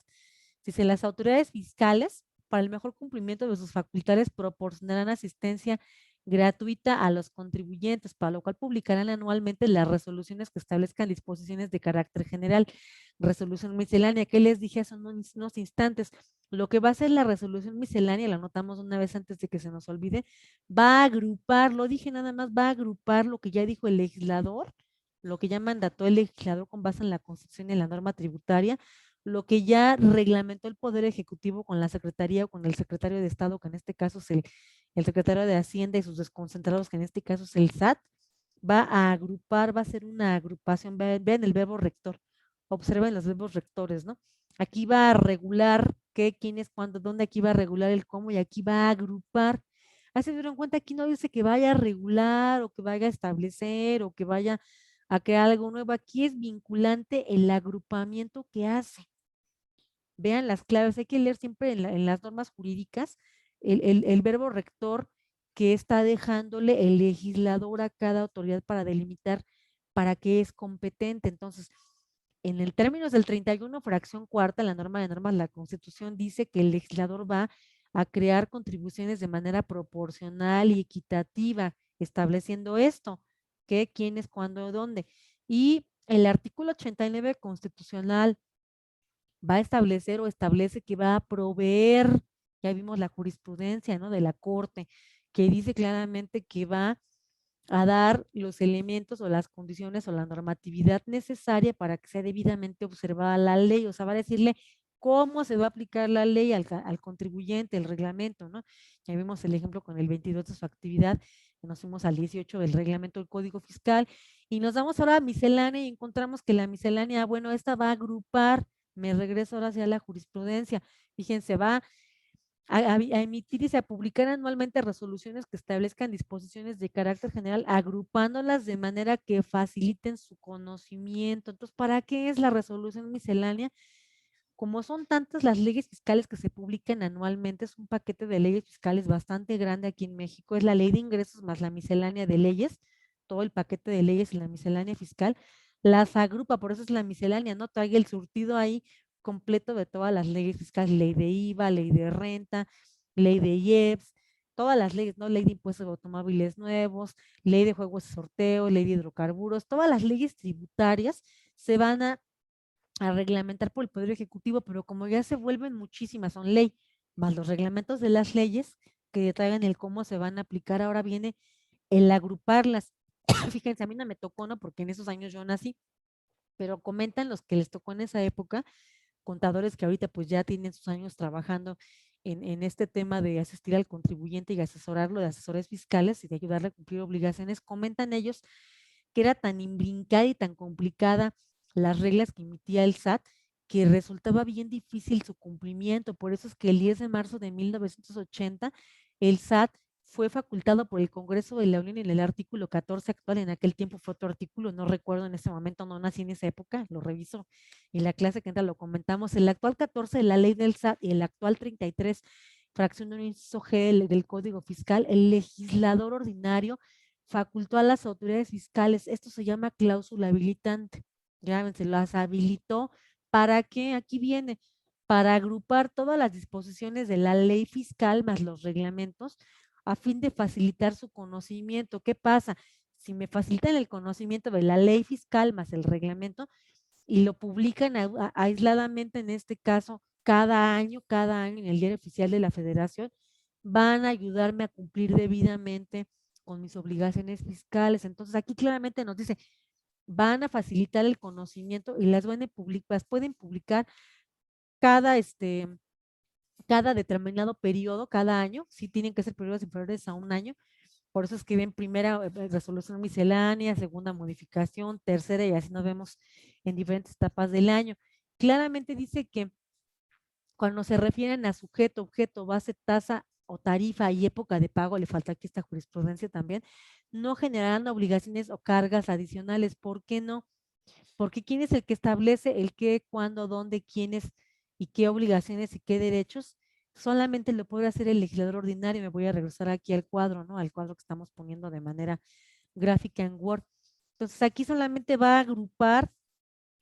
Dice, las autoridades fiscales, para el mejor cumplimiento de sus facultades, proporcionarán asistencia gratuita a los contribuyentes, para lo cual publicarán anualmente las resoluciones que establezcan disposiciones de carácter general. Resolución miscelánea, que les dije hace unos instantes, lo que va a ser la resolución miscelánea, la anotamos una vez antes de que se nos olvide, va a agrupar, lo dije nada más, va a agrupar lo que ya dijo el legislador, lo que ya mandató el legislador con base en la Constitución y en la norma tributaria, lo que ya reglamentó el Poder Ejecutivo con la Secretaría o con el Secretario de Estado, que en este caso es el Secretario de Hacienda y sus desconcentrados, que en este caso es el SAT, va a agrupar, va a ser una agrupación, vean el verbo rector, observen los verbos rectores, ¿no? Aquí va a regular qué, quién es, cuándo, dónde, aquí va a regular el cómo y aquí va a agrupar. Ahí se dieron cuenta, aquí no dice que vaya a regular o que vaya a establecer o que vaya a crear algo nuevo. Aquí es vinculante el agrupamiento que hace. Vean las claves, hay que leer siempre en las normas jurídicas el verbo rector que está dejándole el legislador a cada autoridad para delimitar para qué es competente. Entonces, en el términos del 31, fracción cuarta, la norma de normas, la Constitución dice que el legislador va a crear contribuciones de manera proporcional y equitativa, estableciendo esto, qué, quiénes, cuándo, dónde. Y el artículo 89 constitucional va a establecer o establece que va a proveer, ya vimos la jurisprudencia, ¿no? De la Corte, que dice claramente que va a dar los elementos o las condiciones o la normatividad necesaria para que sea debidamente observada la ley, o sea, va a decirle cómo se va a aplicar la ley al contribuyente, el reglamento, ¿no? Ya vimos el ejemplo con el 22 de su actividad, nos fuimos al 18 del reglamento del Código Fiscal y nos vamos ahora a miscelánea y encontramos que la miscelánea, bueno, esta va a agrupar, me regreso ahora hacia la jurisprudencia, fíjense, va a emitir y a publicar anualmente resoluciones que establezcan disposiciones de carácter general, agrupándolas de manera que faciliten su conocimiento. Entonces, ¿para qué es la resolución miscelánea? Como son tantas las leyes fiscales que se publican anualmente, es un paquete de leyes fiscales bastante grande aquí en México, es la ley de ingresos más la miscelánea de leyes, todo el paquete de leyes y la miscelánea fiscal, las agrupa, por eso es la miscelánea, ¿no? Trae el surtido ahí completo de todas las leyes fiscales, ley de IVA, ley de renta, ley de IEPS, todas las leyes, ¿no? Ley de impuestos de automóviles nuevos, ley de juegos de sorteo, ley de hidrocarburos, todas las leyes tributarias se van a reglamentar por el Poder Ejecutivo, pero como ya se vuelven muchísimas, son ley, más los reglamentos de las leyes que traigan el cómo se van a aplicar, ahora viene el agruparlas. Fíjense, a mí no me tocó, ¿no? Porque en esos años yo nací, pero comentan los que les tocó en esa época, contadores que ahorita pues ya tienen sus años trabajando en este tema de asistir al contribuyente y asesorarlo de asesores fiscales y de ayudarle a cumplir obligaciones, comentan ellos que era tan imbrincada y tan complicada las reglas que emitía el SAT que resultaba bien difícil su cumplimiento. Por eso es que el 10 de marzo de 1980 el SAT fue facultado por el Congreso de la Unión en el artículo 14 actual, en aquel tiempo fue otro artículo, no recuerdo en ese momento, no nací en esa época, lo reviso en la clase que entra lo comentamos, el actual 14 de la ley del SAT y el actual 33, fracción 1, inciso G del Código Fiscal, el legislador ordinario facultó a las autoridades fiscales, esto se llama cláusula habilitante, ya se las habilitó, ¿para qué? Aquí viene, para agrupar todas las disposiciones de la ley fiscal más los reglamentos a fin de facilitar su conocimiento. ¿Qué pasa? Si me facilitan el conocimiento de la ley fiscal más el reglamento y lo publican aisladamente, en este caso, cada año en el diario oficial de la Federación, van a ayudarme a cumplir debidamente con mis obligaciones fiscales. Entonces aquí claramente nos dice, van a facilitar el conocimiento y las pueden publicar cada, cada determinado periodo, cada año, sí tienen que ser periodos inferiores a un año. Por eso escriben primera resolución miscelánea, segunda modificación, tercera, y así nos vemos en diferentes etapas del año. Claramente dice que cuando se refieren a sujeto, objeto, base, tasa o tarifa y época de pago, le falta aquí esta jurisprudencia también, no generarán obligaciones o cargas adicionales. ¿Por qué no? Porque ¿quién es el que establece el qué, cuándo, dónde, quiénes y qué obligaciones y qué derechos? Solamente lo puede hacer el legislador ordinario. Me voy a regresar aquí al cuadro, ¿no? Al cuadro que estamos poniendo de manera gráfica en Word. Entonces aquí solamente va a agrupar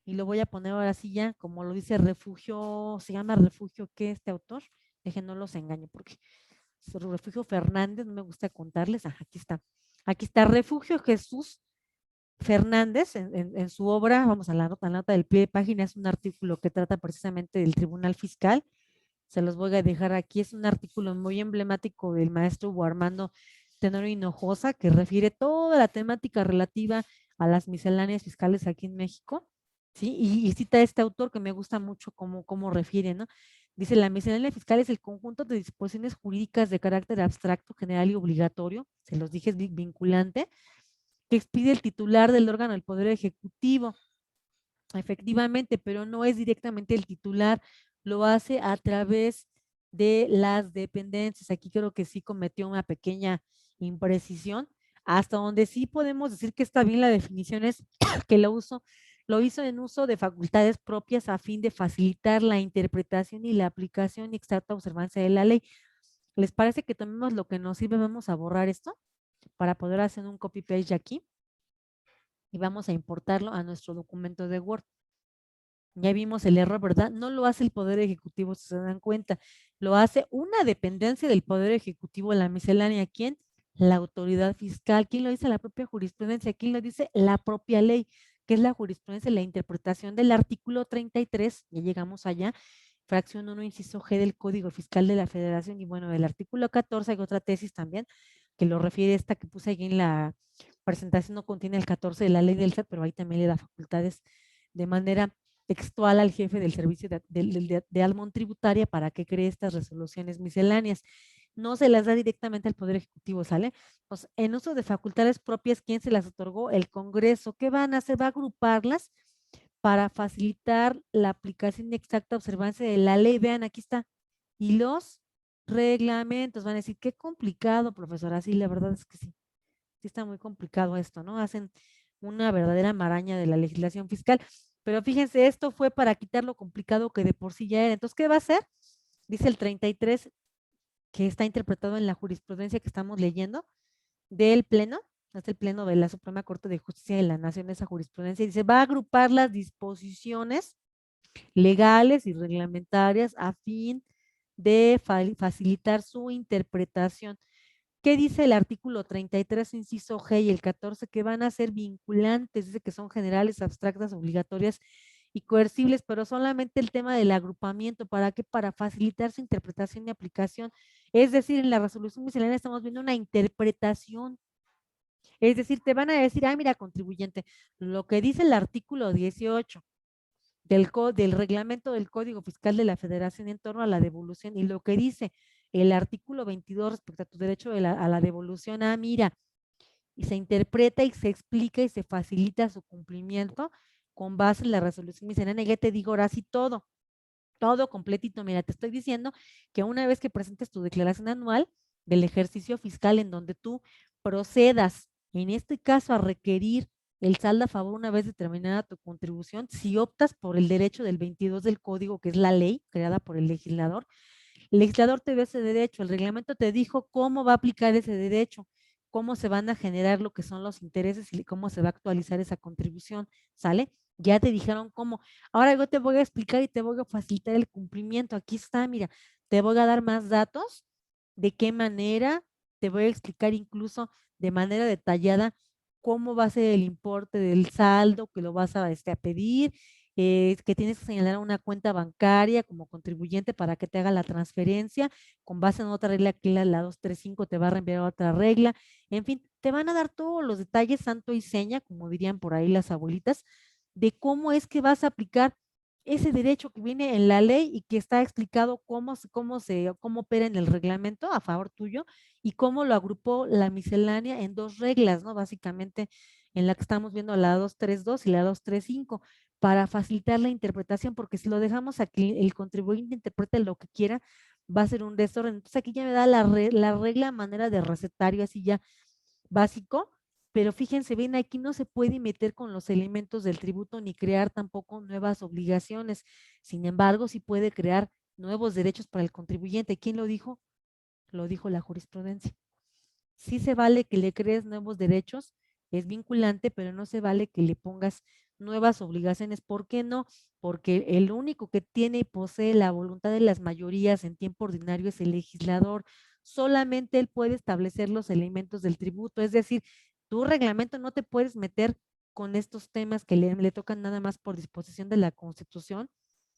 y lo voy a poner ahora sí ya, como lo dice Refugio, se llama Refugio, ¿qué este autor? Dejen, no los engaño porque Refugio Fernández, no me gusta contarles. Aquí está. Aquí está Refugio Jesús Fernández, en su obra, vamos a la nota del pie de página, es un artículo que trata precisamente del Tribunal Fiscal. Se los voy a dejar aquí. Es un artículo muy emblemático del maestro Hugo Armando Tenorio Hinojosa, que refiere toda la temática relativa a las misceláneas fiscales aquí en México. ¿Sí? Y cita a este autor que me gusta mucho cómo refiere, ¿no? Dice, la miscelánea fiscal es el conjunto de disposiciones jurídicas de carácter abstracto, general y obligatorio, se los dije, es vinculante, que expide el titular del órgano del Poder Ejecutivo. Efectivamente, pero no es directamente el titular, lo hace a través de las dependencias. Aquí creo que sí cometió una pequeña imprecisión. Hasta donde sí podemos decir que está bien la definición es que lo hizo en uso de facultades propias a fin de facilitar la interpretación y la aplicación y exacta observancia de la ley. ¿Les parece que tomemos lo que nos sirve? Vamos a borrar esto para poder hacer un copy-paste aquí y vamos a importarlo a nuestro documento de Word. Ya vimos el error, ¿verdad? No lo hace el Poder Ejecutivo, si se dan cuenta. Lo hace una dependencia del Poder Ejecutivo, la miscelánea. ¿Quién? La autoridad fiscal. ¿Quién lo dice? La propia jurisprudencia. ¿Quién lo dice? La propia ley, que es la jurisprudencia, la interpretación del artículo 33. Ya llegamos allá. Fracción 1, inciso G del Código Fiscal de la Federación. Y bueno, del artículo 14 hay otra tesis también que lo refiere esta que puse aquí en la presentación, no contiene el 14 de la ley del SAT, pero ahí también le da facultades de manera textual al jefe del servicio de Almón Tributaria para que cree estas resoluciones misceláneas. No se las da directamente al Poder Ejecutivo, ¿sale? Pues en uso de facultades propias, ¿quién se las otorgó? El Congreso. ¿Qué van a hacer? Va a agruparlas para facilitar la aplicación y exacta observancia de la ley. Vean, aquí está. Y los reglamentos. Van a decir, qué complicado, profesora. Sí, la verdad es que sí. Sí está muy complicado esto, ¿no? Hacen una verdadera maraña de la legislación fiscal. Pero fíjense, esto fue para quitar lo complicado que de por sí ya era. Entonces, ¿qué va a hacer? Dice el 33, que está interpretado en la jurisprudencia que estamos leyendo del Pleno, es el Pleno de la Suprema Corte de Justicia de la Nación, esa jurisprudencia, dice, va a agrupar las disposiciones legales y reglamentarias a fin de facilitar su interpretación. ¿Qué dice el artículo 33, inciso G y el 14? Que van a ser vinculantes, dice que son generales, abstractas, obligatorias y coercibles, pero solamente el tema del agrupamiento. ¿Para qué? Para facilitar su interpretación y aplicación. Es decir, en la resolución miscelánea estamos viendo una interpretación. Es decir, te van a decir, mira, contribuyente, lo que dice el artículo 18 del reglamento del Código Fiscal de la Federación en torno a la devolución y lo que dice el artículo 22 respecto a tu derecho a la devolución, mira, y se interpreta y se explica y se facilita su cumplimiento con base en la resolución miscelánea. Ya te digo ahora sí todo completito. Mira, te estoy diciendo que una vez que presentes tu declaración anual del ejercicio fiscal en donde tú procedas, en este caso, a requerir el saldo a favor una vez determinada tu contribución, si optas por el derecho del 22 del código, que es la ley creada por el legislador te dio ese derecho, el reglamento te dijo cómo va a aplicar ese derecho, cómo se van a generar lo que son los intereses y cómo se va a actualizar esa contribución, ¿sale? Ya te dijeron cómo. Ahora yo te voy a explicar y te voy a facilitar el cumplimiento. Aquí está, mira, te voy a dar más datos, de qué manera, te voy a explicar incluso de manera detallada cómo va a ser el importe del saldo que lo vas a pedir, que tienes que señalar una cuenta bancaria como contribuyente para que te haga la transferencia, con base en otra regla que la 235 te va a reenviar otra regla, en fin, te van a dar todos los detalles, santo y seña, como dirían por ahí las abuelitas, de cómo es que vas a aplicar ese derecho que viene en la ley y que está explicado cómo opera en el reglamento a favor tuyo y cómo lo agrupó la miscelánea en dos reglas, ¿no? Básicamente en la que estamos viendo la 232 y la 235 para facilitar la interpretación, porque si lo dejamos a que el contribuyente interprete lo que quiera, va a ser un desorden. Entonces aquí ya me da la regla manera de recetario así ya básico, pero fíjense bien, aquí no se puede meter con los elementos del tributo ni crear tampoco nuevas obligaciones. Sin embargo, sí puede crear nuevos derechos para el contribuyente. ¿Quién lo dijo? Lo dijo la jurisprudencia. Sí se vale que le crees nuevos derechos, es vinculante, pero no se vale que le pongas nuevas obligaciones. ¿Por qué no? Porque el único que tiene y posee la voluntad de las mayorías en tiempo ordinario es el legislador. Solamente él puede establecer los elementos del tributo, es decir, tu reglamento no te puedes meter con estos temas que le tocan nada más por disposición de la Constitución,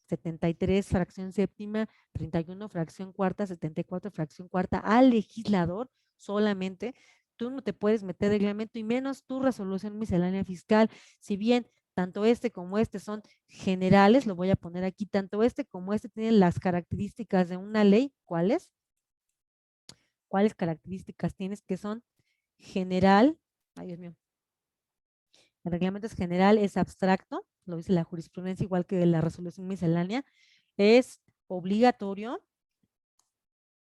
73, fracción séptima, 31, fracción cuarta, 74, fracción cuarta, al legislador solamente. Tú no te puedes meter reglamento y menos tu resolución miscelánea fiscal. Si bien tanto este como este son generales, lo voy a poner aquí, tanto este como este tienen las características de una ley. ¿Cuáles? ¿Cuáles características tienes? Que son general, ay Dios mío, el reglamento es general, es abstracto, lo dice la jurisprudencia, igual que la resolución miscelánea, es obligatorio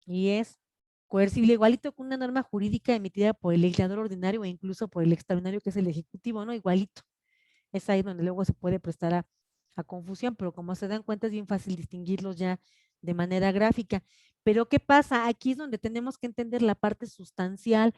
y es coercible, igualito que una norma jurídica emitida por el legislador ordinario o incluso por el extraordinario que es el ejecutivo, ¿no? Igualito. Es ahí donde luego se puede prestar a confusión, pero como se dan cuenta es bien fácil distinguirlos ya de manera gráfica. Pero ¿qué pasa? Aquí es donde tenemos que entender la parte sustancial,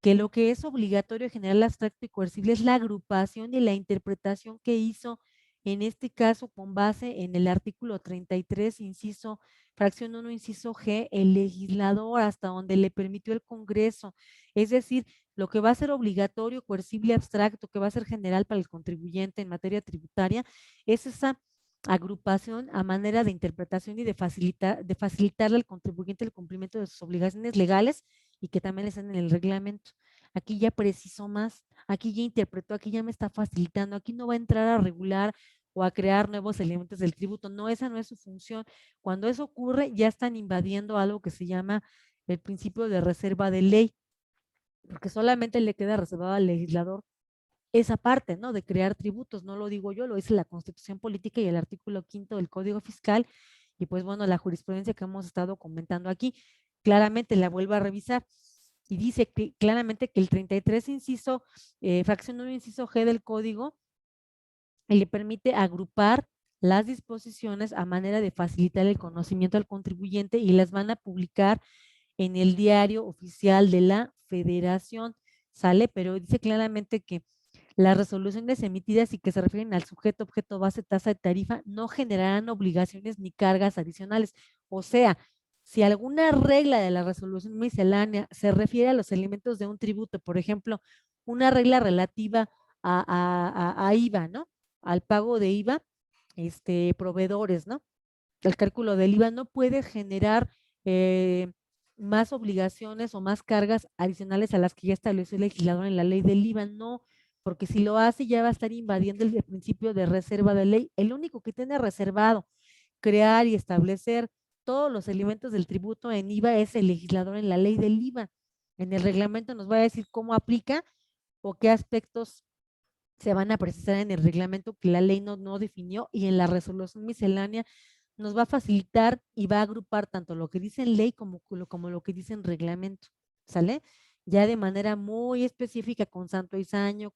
que lo que es obligatorio, general, abstracto y coercible es la agrupación y la interpretación que hizo en este caso con base en el artículo 33, inciso, fracción 1, inciso G, el legislador hasta donde le permitió el Congreso. Es decir, lo que va a ser obligatorio, coercible, abstracto, que va a ser general para el contribuyente en materia tributaria, es esa agrupación a manera de interpretación y de facilitarle al contribuyente el cumplimiento de sus obligaciones legales y que también están en el reglamento. Aquí ya precisó más, aquí ya interpretó, aquí ya me está facilitando, aquí no va a entrar a regular o a crear nuevos elementos del tributo. No, esa no es su función. Cuando eso ocurre, ya están invadiendo algo que se llama el principio de reserva de ley, porque solamente le queda reservado al legislador esa parte, ¿no? De crear tributos, no lo digo yo, lo dice la Constitución Política y el artículo 5 del Código Fiscal, y pues bueno, la jurisprudencia que hemos estado comentando aquí, claramente la vuelvo a revisar, y dice que, claramente que el 33 inciso, fracción 1 inciso G del Código, le permite agrupar las disposiciones a manera de facilitar el conocimiento al contribuyente y las van a publicar en el diario oficial de la Federación, ¿sale? Pero dice claramente que las resoluciones emitidas y que se refieren al sujeto, objeto, base, tasa de tarifa no generarán obligaciones ni cargas adicionales. O sea, si alguna regla de la resolución miscelánea se refiere a los elementos de un tributo, por ejemplo, una regla relativa a IVA, ¿no? Al pago de IVA, proveedores, ¿no? El cálculo del IVA no puede generar más obligaciones o más cargas adicionales a las que ya estableció el legislador en la ley del IVA, no, porque si lo hace ya va a estar invadiendo el principio de reserva de ley. El único que tiene reservado crear y establecer todos los elementos del tributo en IVA es el legislador en la ley del IVA. En el reglamento nos va a decir cómo aplica o qué aspectos se van a precisar en el reglamento que la ley no definió, y en la resolución miscelánea nos va a facilitar y va a agrupar tanto lo que dice en ley como lo que dice en reglamento, ¿sale? Ya de manera muy específica con santo y seña,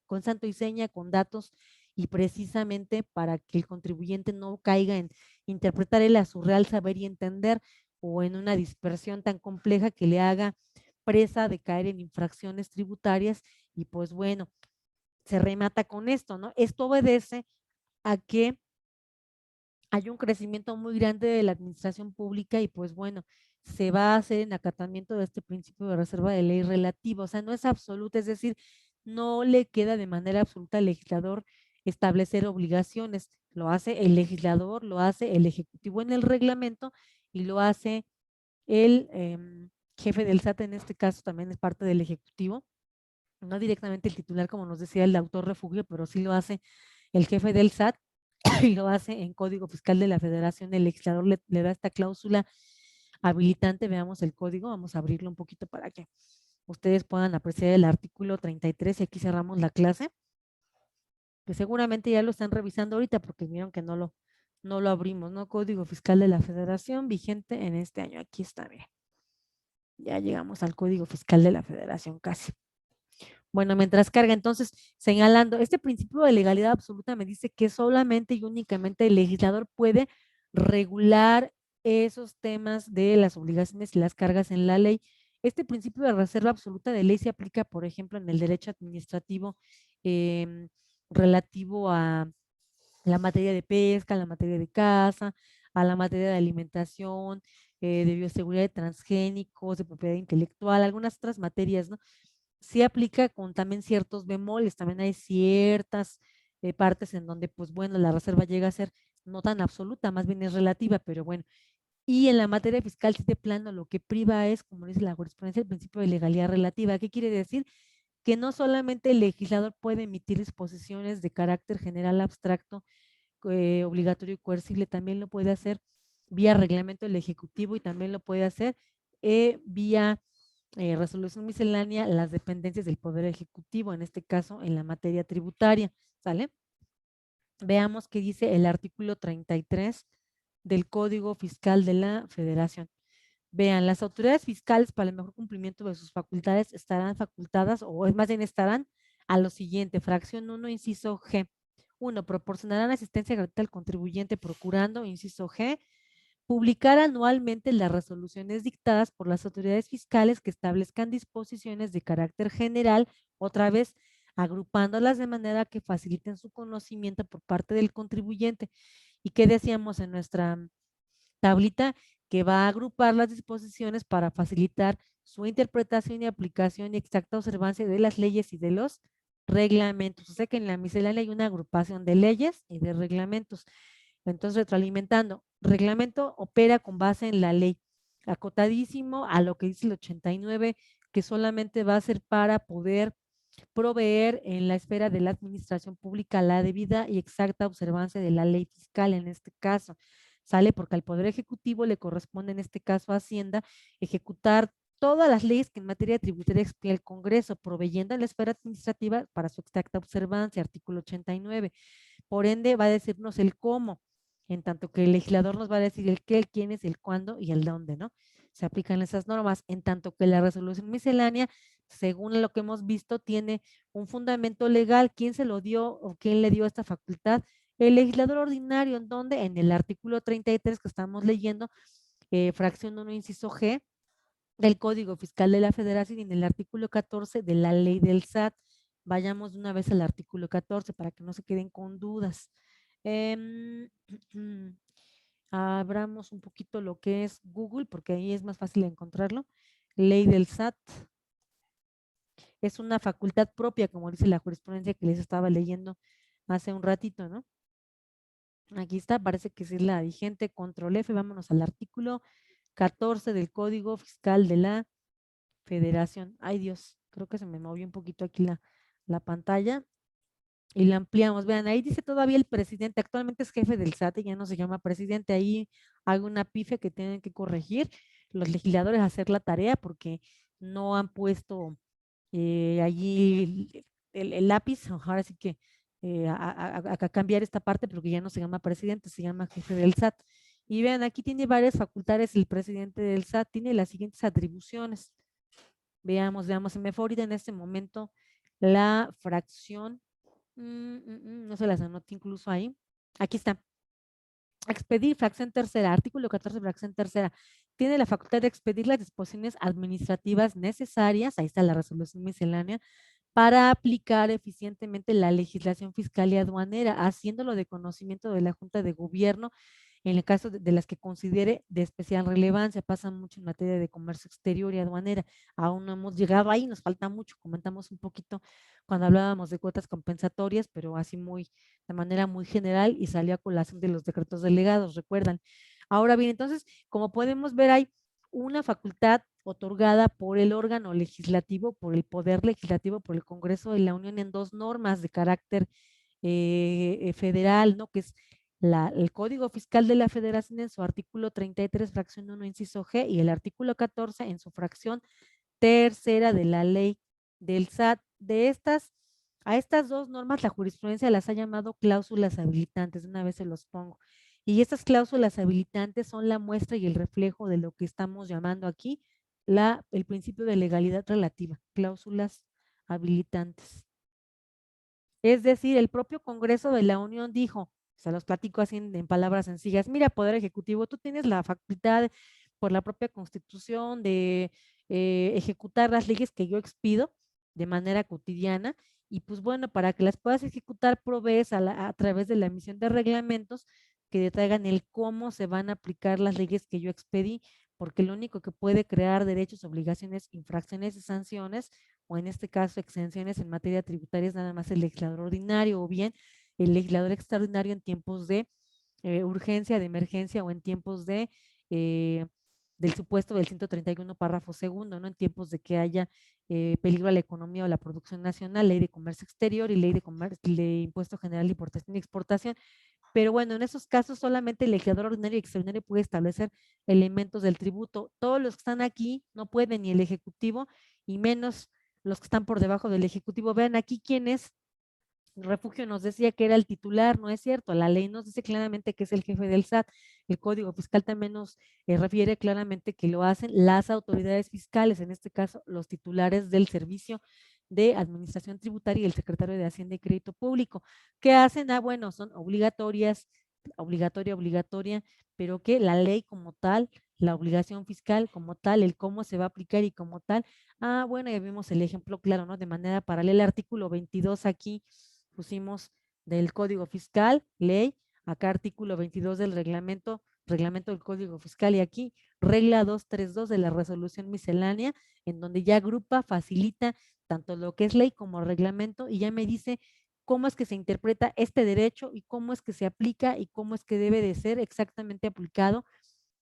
con datos, y precisamente para que el contribuyente no caiga en interpretar él a su real saber y entender, o en una dispersión tan compleja que le haga presa de caer en infracciones tributarias. Y pues bueno, se remata con esto, ¿no? Esto obedece a que hay un crecimiento muy grande de la administración pública y pues bueno, se va a hacer en acatamiento de este principio de reserva de ley relativo, o sea, no es absoluta, es decir, no le queda de manera absoluta al legislador establecer obligaciones. Lo hace el legislador, lo hace el ejecutivo en el reglamento y lo hace el jefe del SAT, en este caso también es parte del ejecutivo, no directamente el titular, como nos decía el autor refugio, pero sí lo hace el jefe del SAT y lo hace en Código Fiscal de la Federación. El legislador le da esta cláusula habilitante. Veamos el código, vamos a abrirlo un poquito para que ustedes puedan apreciar el artículo 33 y aquí cerramos la clase, que seguramente ya lo están revisando ahorita porque vieron que no lo abrimos, ¿no? Código Fiscal de la Federación vigente en este año. Aquí está, miren. Ya llegamos al Código Fiscal de la Federación casi. Bueno, mientras carga, entonces, señalando, este principio de legalidad absoluta me dice que solamente y únicamente el legislador puede regular esos temas de las obligaciones y las cargas en la ley. Este principio de reserva absoluta de ley se aplica, por ejemplo, en el derecho administrativo eh, relativo a la materia de pesca, la materia de caza, a la materia de alimentación, de bioseguridad de transgénicos, de propiedad intelectual, algunas otras materias, ¿no? Sí aplica con también ciertos bemoles, también hay ciertas partes en donde, pues bueno, la reserva llega a ser no tan absoluta, más bien es relativa, pero bueno. Y en la materia fiscal, sí de plano, lo que priva es, como dice la jurisprudencia, el principio de legalidad relativa. ¿Qué quiere decir? Que no solamente el legislador puede emitir disposiciones de carácter general abstracto, obligatorio y coercible, también lo puede hacer vía reglamento del Ejecutivo y también lo puede hacer vía resolución miscelánea las dependencias del Poder Ejecutivo, en este caso en la materia tributaria, ¿sale? Veamos qué dice el artículo 33 del Código Fiscal de la Federación. Vean, las autoridades fiscales para el mejor cumplimiento de sus facultades estarán facultadas, o es más bien estarán a lo siguiente, fracción 1, inciso G. 1. Proporcionarán asistencia gratuita al contribuyente procurando, inciso G, publicar anualmente las resoluciones dictadas por las autoridades fiscales que establezcan disposiciones de carácter general, otra vez agrupándolas de manera que faciliten su conocimiento por parte del contribuyente. ¿Y qué decíamos en nuestra tablita? Que va a agrupar las disposiciones para facilitar su interpretación y aplicación y exacta observancia de las leyes y de los reglamentos. O sea que en la miscelánea hay una agrupación de leyes y de reglamentos. Entonces, retroalimentando, reglamento opera con base en la ley, acotadísimo a lo que dice el 89, que solamente va a ser para poder proveer en la esfera de la administración pública la debida y exacta observancia de la ley fiscal en este caso. Sale porque al Poder Ejecutivo le corresponde en este caso a Hacienda ejecutar todas las leyes que en materia tributaria expide el Congreso, proveyendo en la esfera administrativa para su exacta observancia, artículo 89. Por ende, va a decirnos el cómo, en tanto que el legislador nos va a decir el qué, el quién es, el cuándo y el dónde, ¿no? Se aplican esas normas, en tanto que la resolución miscelánea, según lo que hemos visto, tiene un fundamento legal. ¿Quién se lo dio o quién le dio esta facultad? El legislador ordinario, ¿en dónde? En el artículo 33 que estamos leyendo, fracción 1, inciso G, del Código Fiscal de la Federación y en el artículo 14 de la ley del SAT. Vayamos de una vez al artículo 14 para que no se queden con dudas. Abramos un poquito lo que es Google porque ahí es más fácil encontrarlo. Ley del SAT. Es una facultad propia, como dice la jurisprudencia que les estaba leyendo hace un ratito, ¿no? Aquí está, parece que es la vigente, control F, vámonos al artículo 14 del Código Fiscal de la Federación. Ay Dios, creo que se me movió un poquito aquí la pantalla y la ampliamos. Vean, ahí dice todavía el presidente, actualmente es jefe del SAT y ya no se llama presidente. Ahí hay una pife que tienen que corregir los legisladores a hacer la tarea porque no han puesto allí el lápiz, ahora sí que a cambiar esta parte, porque ya no se llama presidente, se llama jefe del SAT. Y vean, aquí tiene varias facultades el presidente del SAT, tiene las siguientes atribuciones. Veamos, se me fue ahorita en este momento la fracción, no se las anoté incluso ahí. Aquí está. Expedir, fracción tercera, artículo 14, fracción tercera. Tiene la facultad de expedir las disposiciones administrativas necesarias, ahí está la resolución miscelánea, para aplicar eficientemente la legislación fiscal y aduanera, haciéndolo de conocimiento de la Junta de Gobierno en el caso de las que considere de especial relevancia. Pasa mucho en materia de comercio exterior y aduanera. Aún no hemos llegado ahí, nos falta mucho. Comentamos un poquito cuando hablábamos de cuotas compensatorias, pero así muy, de manera muy general, y salió a colación de los decretos delegados, recuerdan. Ahora bien, entonces, como podemos ver, hay una facultad otorgada por el órgano legislativo, por el poder legislativo, por el Congreso de la Unión, en dos normas de carácter federal, ¿no? Que es el Código Fiscal de la Federación en su artículo 33, fracción 1, inciso G, y el artículo 14 en su fracción tercera de la ley del SAT. A estas dos normas la jurisprudencia las ha llamado cláusulas habilitantes, de una vez se los pongo. Y estas cláusulas habilitantes son la muestra y el reflejo de lo que estamos llamando aquí el principio de legalidad relativa, cláusulas habilitantes. Es decir, el propio Congreso de la Unión dijo, se los platico así en palabras sencillas, mira, Poder Ejecutivo, tú tienes la facultad por la propia Constitución de ejecutar las leyes que yo expido de manera cotidiana, y pues bueno, para que las puedas ejecutar, provees a través de la emisión de reglamentos que detraigan el cómo se van a aplicar las leyes que yo expedí, porque lo único que puede crear derechos, obligaciones, infracciones y sanciones, o en este caso exenciones en materia tributaria, es nada más el legislador ordinario, o bien el legislador extraordinario en tiempos de urgencia, de emergencia, o en tiempos eh, del supuesto del 131 párrafo segundo, ¿no? En tiempos de que haya peligro a la economía o la producción nacional, ley de comercio exterior y ley de impuesto general de importación y exportación. Pero bueno, en esos casos solamente el legislador ordinario y extraordinario puede establecer elementos del tributo. Todos los que están aquí no pueden, ni el ejecutivo, y menos los que están por debajo del ejecutivo. Vean aquí quién es. Refugio nos decía que era el titular, no es cierto. La ley nos dice claramente que es el jefe del SAT. El Código Fiscal también nos refiere claramente que lo hacen las autoridades fiscales, en este caso los titulares del Servicio de Administración Tributaria y el secretario de Hacienda y Crédito Público. ¿Qué hacen? Bueno, son obligatorias, obligatoria, pero que la ley como tal, la obligación fiscal como tal, el cómo se va a aplicar y como tal. Bueno, ya vimos el ejemplo claro, ¿no? De manera paralela, el artículo 22 aquí pusimos del Código Fiscal, ley, acá artículo 22 del reglamento del Código Fiscal, y aquí regla 232 de la resolución miscelánea, en donde ya agrupa, facilita tanto lo que es ley como reglamento, y ya me dice cómo es que se interpreta este derecho y cómo es que se aplica y cómo es que debe de ser exactamente aplicado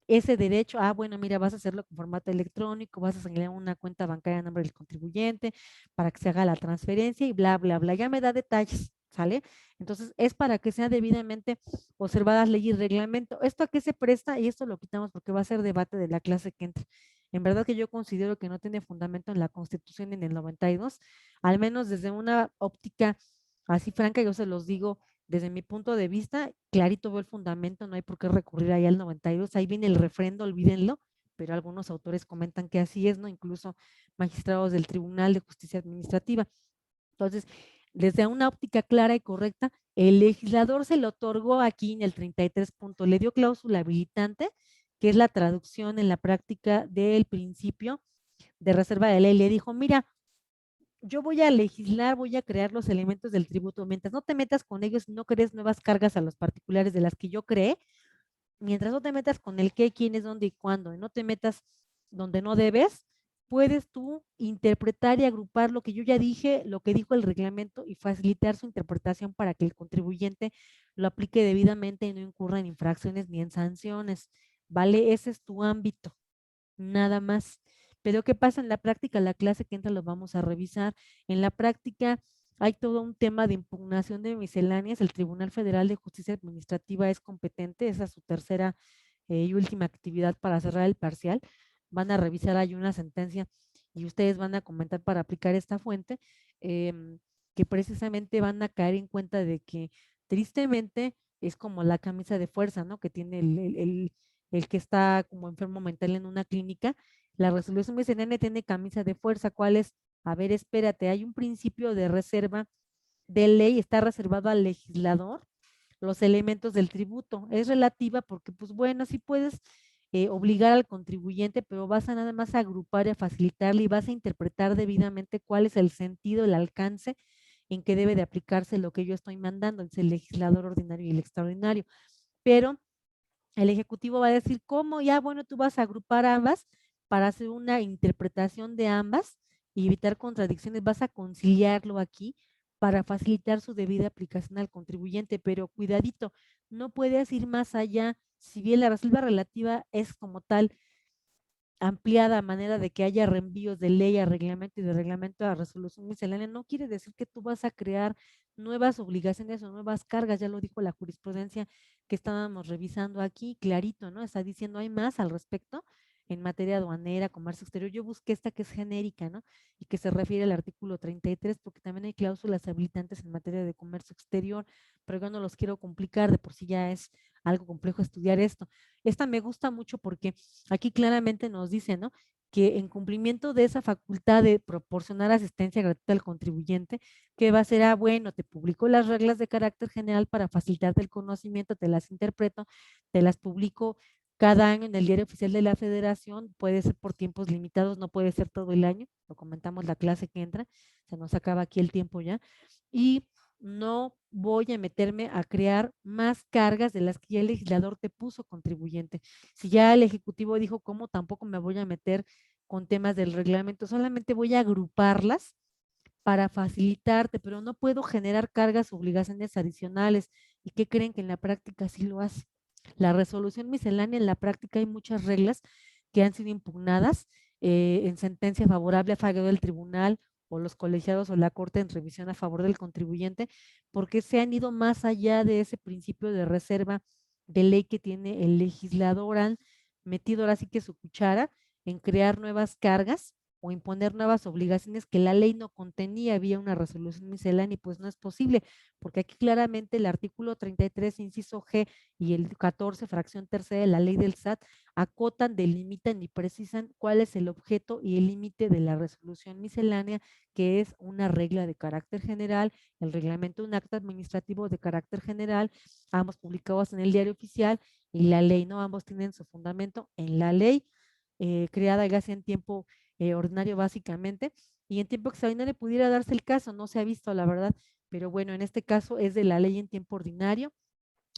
ese derecho. Bueno, mira, vas a hacerlo con formato electrónico, vas a señalar una cuenta bancaria a nombre del contribuyente para que se haga la transferencia y bla, bla, bla. Ya me da detalles, ¿sale? Entonces, es para que sean debidamente observadas ley y reglamento. ¿Esto a qué se presta? Y esto lo quitamos porque va a ser debate de la clase que entra. En verdad que yo considero que no tiene fundamento en la Constitución en el 92, al menos desde una óptica así franca, yo se los digo desde mi punto de vista, clarito veo el fundamento, no hay por qué recurrir ahí al 92, ahí viene el refrendo, olvídenlo, pero algunos autores comentan que así es, ¿no? Incluso magistrados del Tribunal de Justicia Administrativa. Entonces, desde una óptica clara y correcta, el legislador se le otorgó aquí en el 33 punto, le dio cláusula habilitante, que es la traducción en la práctica del principio de reserva de ley. Le dijo, mira, yo voy a legislar, voy a crear los elementos del tributo. Mientras no te metas con ellos y no crees nuevas cargas a los particulares de las que yo creé, mientras no te metas con el qué, quién es, dónde y cuándo, y no te metas donde no debes, puedes tú interpretar y agrupar lo que yo ya dije, lo que dijo el reglamento, y facilitar su interpretación para que el contribuyente lo aplique debidamente y no incurra en infracciones ni en sanciones. ¿Vale? Ese es tu ámbito, nada más. Pero ¿qué pasa en la práctica? La clase que entra lo vamos a revisar. En la práctica hay todo un tema de impugnación de misceláneas. El Tribunal Federal de Justicia Administrativa es competente, esa es su tercera y última actividad para cerrar el parcial. Van a revisar, hay una sentencia y ustedes van a comentar para aplicar esta fuente, que precisamente van a caer en cuenta de que tristemente es como la camisa de fuerza, ¿no? Que tiene el que está como enfermo mental en una clínica. La resolución miscelánea tiene camisa de fuerza. ¿Cuál es? A ver, espérate, hay un principio de reserva de ley, está reservado al legislador los elementos del tributo. Es relativa porque, pues bueno, sí puedes obligar al contribuyente, pero vas a nada más a agrupar y a facilitarle y vas a interpretar debidamente cuál es el sentido, el alcance en que debe de aplicarse lo que yo estoy mandando, es el legislador ordinario y el extraordinario. Pero El ejecutivo va a decir cómo, ya bueno, tú vas a agrupar ambas para hacer una interpretación de ambas y evitar contradicciones, vas a conciliarlo aquí para facilitar su debida aplicación al contribuyente, pero cuidadito, no puedes ir más allá, si bien la reserva relativa es como tal ampliada a manera de que haya reenvíos de ley a reglamento y de reglamento a resolución miscelánea, no quiere decir que tú vas a crear nuevas obligaciones o nuevas cargas, ya lo dijo la jurisprudencia que estábamos revisando aquí, clarito, ¿no? Está diciendo hay más al respecto en materia aduanera, comercio exterior. Yo busqué esta que es genérica, ¿no? Y que se refiere al artículo 33, porque también hay cláusulas habilitantes en materia de comercio exterior, pero yo no los quiero complicar, de por sí ya es algo complejo estudiar esto. Esta me gusta mucho porque aquí claramente nos dice, ¿no? Que en cumplimiento de esa facultad de proporcionar asistencia gratuita al contribuyente, ¿qué va a ser? Ah, bueno, te publico las reglas de carácter general para facilitarte el conocimiento, te las interpreto, te las publico cada año en el Diario Oficial de la Federación, puede ser por tiempos limitados, no puede ser todo el año, lo comentamos la clase que entra, se nos acaba aquí el tiempo ya, y no voy a meterme a crear más cargas de las que ya el legislador te puso, contribuyente. Si ya el Ejecutivo dijo cómo, tampoco me voy a meter con temas del reglamento, solamente voy a agruparlas para facilitarte, pero no puedo generar cargas, obligaciones adicionales. ¿Y qué creen? Que en la práctica sí lo hace. La resolución miscelánea, en la práctica hay muchas reglas que han sido impugnadas en sentencia favorable a fallo del tribunal o los colegiados o la corte en revisión a favor del contribuyente, porque se han ido más allá de ese principio de reserva de ley que tiene el legislador, han metido ahora sí que su cuchara en crear nuevas cargas o imponer nuevas obligaciones que la ley no contenía, había una resolución miscelánea y pues no es posible, porque aquí claramente el artículo 33, inciso G y el 14, fracción tercera de la ley del SAT acotan, delimitan y precisan cuál es el objeto y el límite de la resolución miscelánea, que es una regla de carácter general, el reglamento de un acto administrativo de carácter general, ambos publicados en el diario oficial y la ley, ¿no? Ambos tienen su fundamento en la ley creada ya sea en tiempo ordinario básicamente, y en tiempo extraordinario pudiera darse el caso, no se ha visto la verdad, pero bueno, en este caso es de la ley en tiempo ordinario.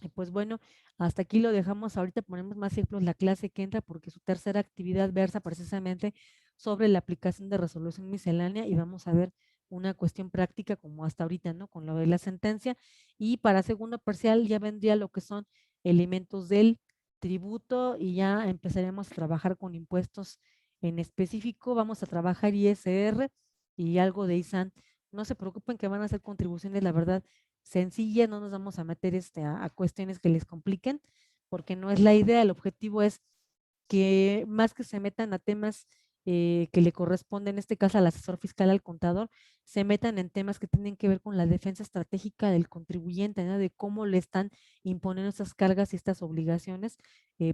Y pues bueno, hasta aquí lo dejamos, ahorita ponemos más ejemplos la clase que entra porque su tercera actividad versa precisamente sobre la aplicación de resolución miscelánea y vamos a ver una cuestión práctica como hasta ahorita, ¿no? Con lo de la sentencia y para segundo parcial ya vendría lo que son elementos del tributo y ya empezaremos a trabajar con impuestos en específico, vamos a trabajar ISR y algo de ISAN. No se preocupen que van a ser contribuciones, la verdad, sencillas, no nos vamos a meter a cuestiones que les compliquen, porque no es la idea, el objetivo es que más que se metan a temas que le corresponden, en este caso al asesor fiscal, al contador, se metan en temas que tienen que ver con la defensa estratégica del contribuyente, ¿no? De cómo le están imponiendo estas cargas y estas obligaciones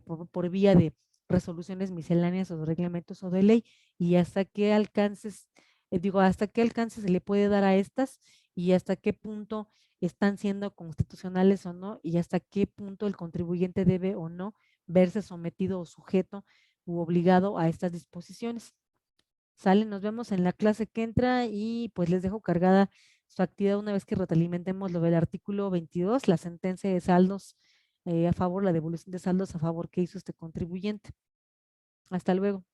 por vía de resoluciones misceláneas o de reglamentos o de ley, y hasta qué alcances, hasta qué alcance se le puede dar a estas y hasta qué punto están siendo constitucionales o no, y hasta qué punto el contribuyente debe o no verse sometido o sujeto u obligado a estas disposiciones. Sale, nos vemos en la clase que entra y pues les dejo cargada su actividad una vez que retroalimentemos lo del artículo 22, la sentencia de saldos a favor, la devolución de saldos a favor que hizo este contribuyente. Hasta luego.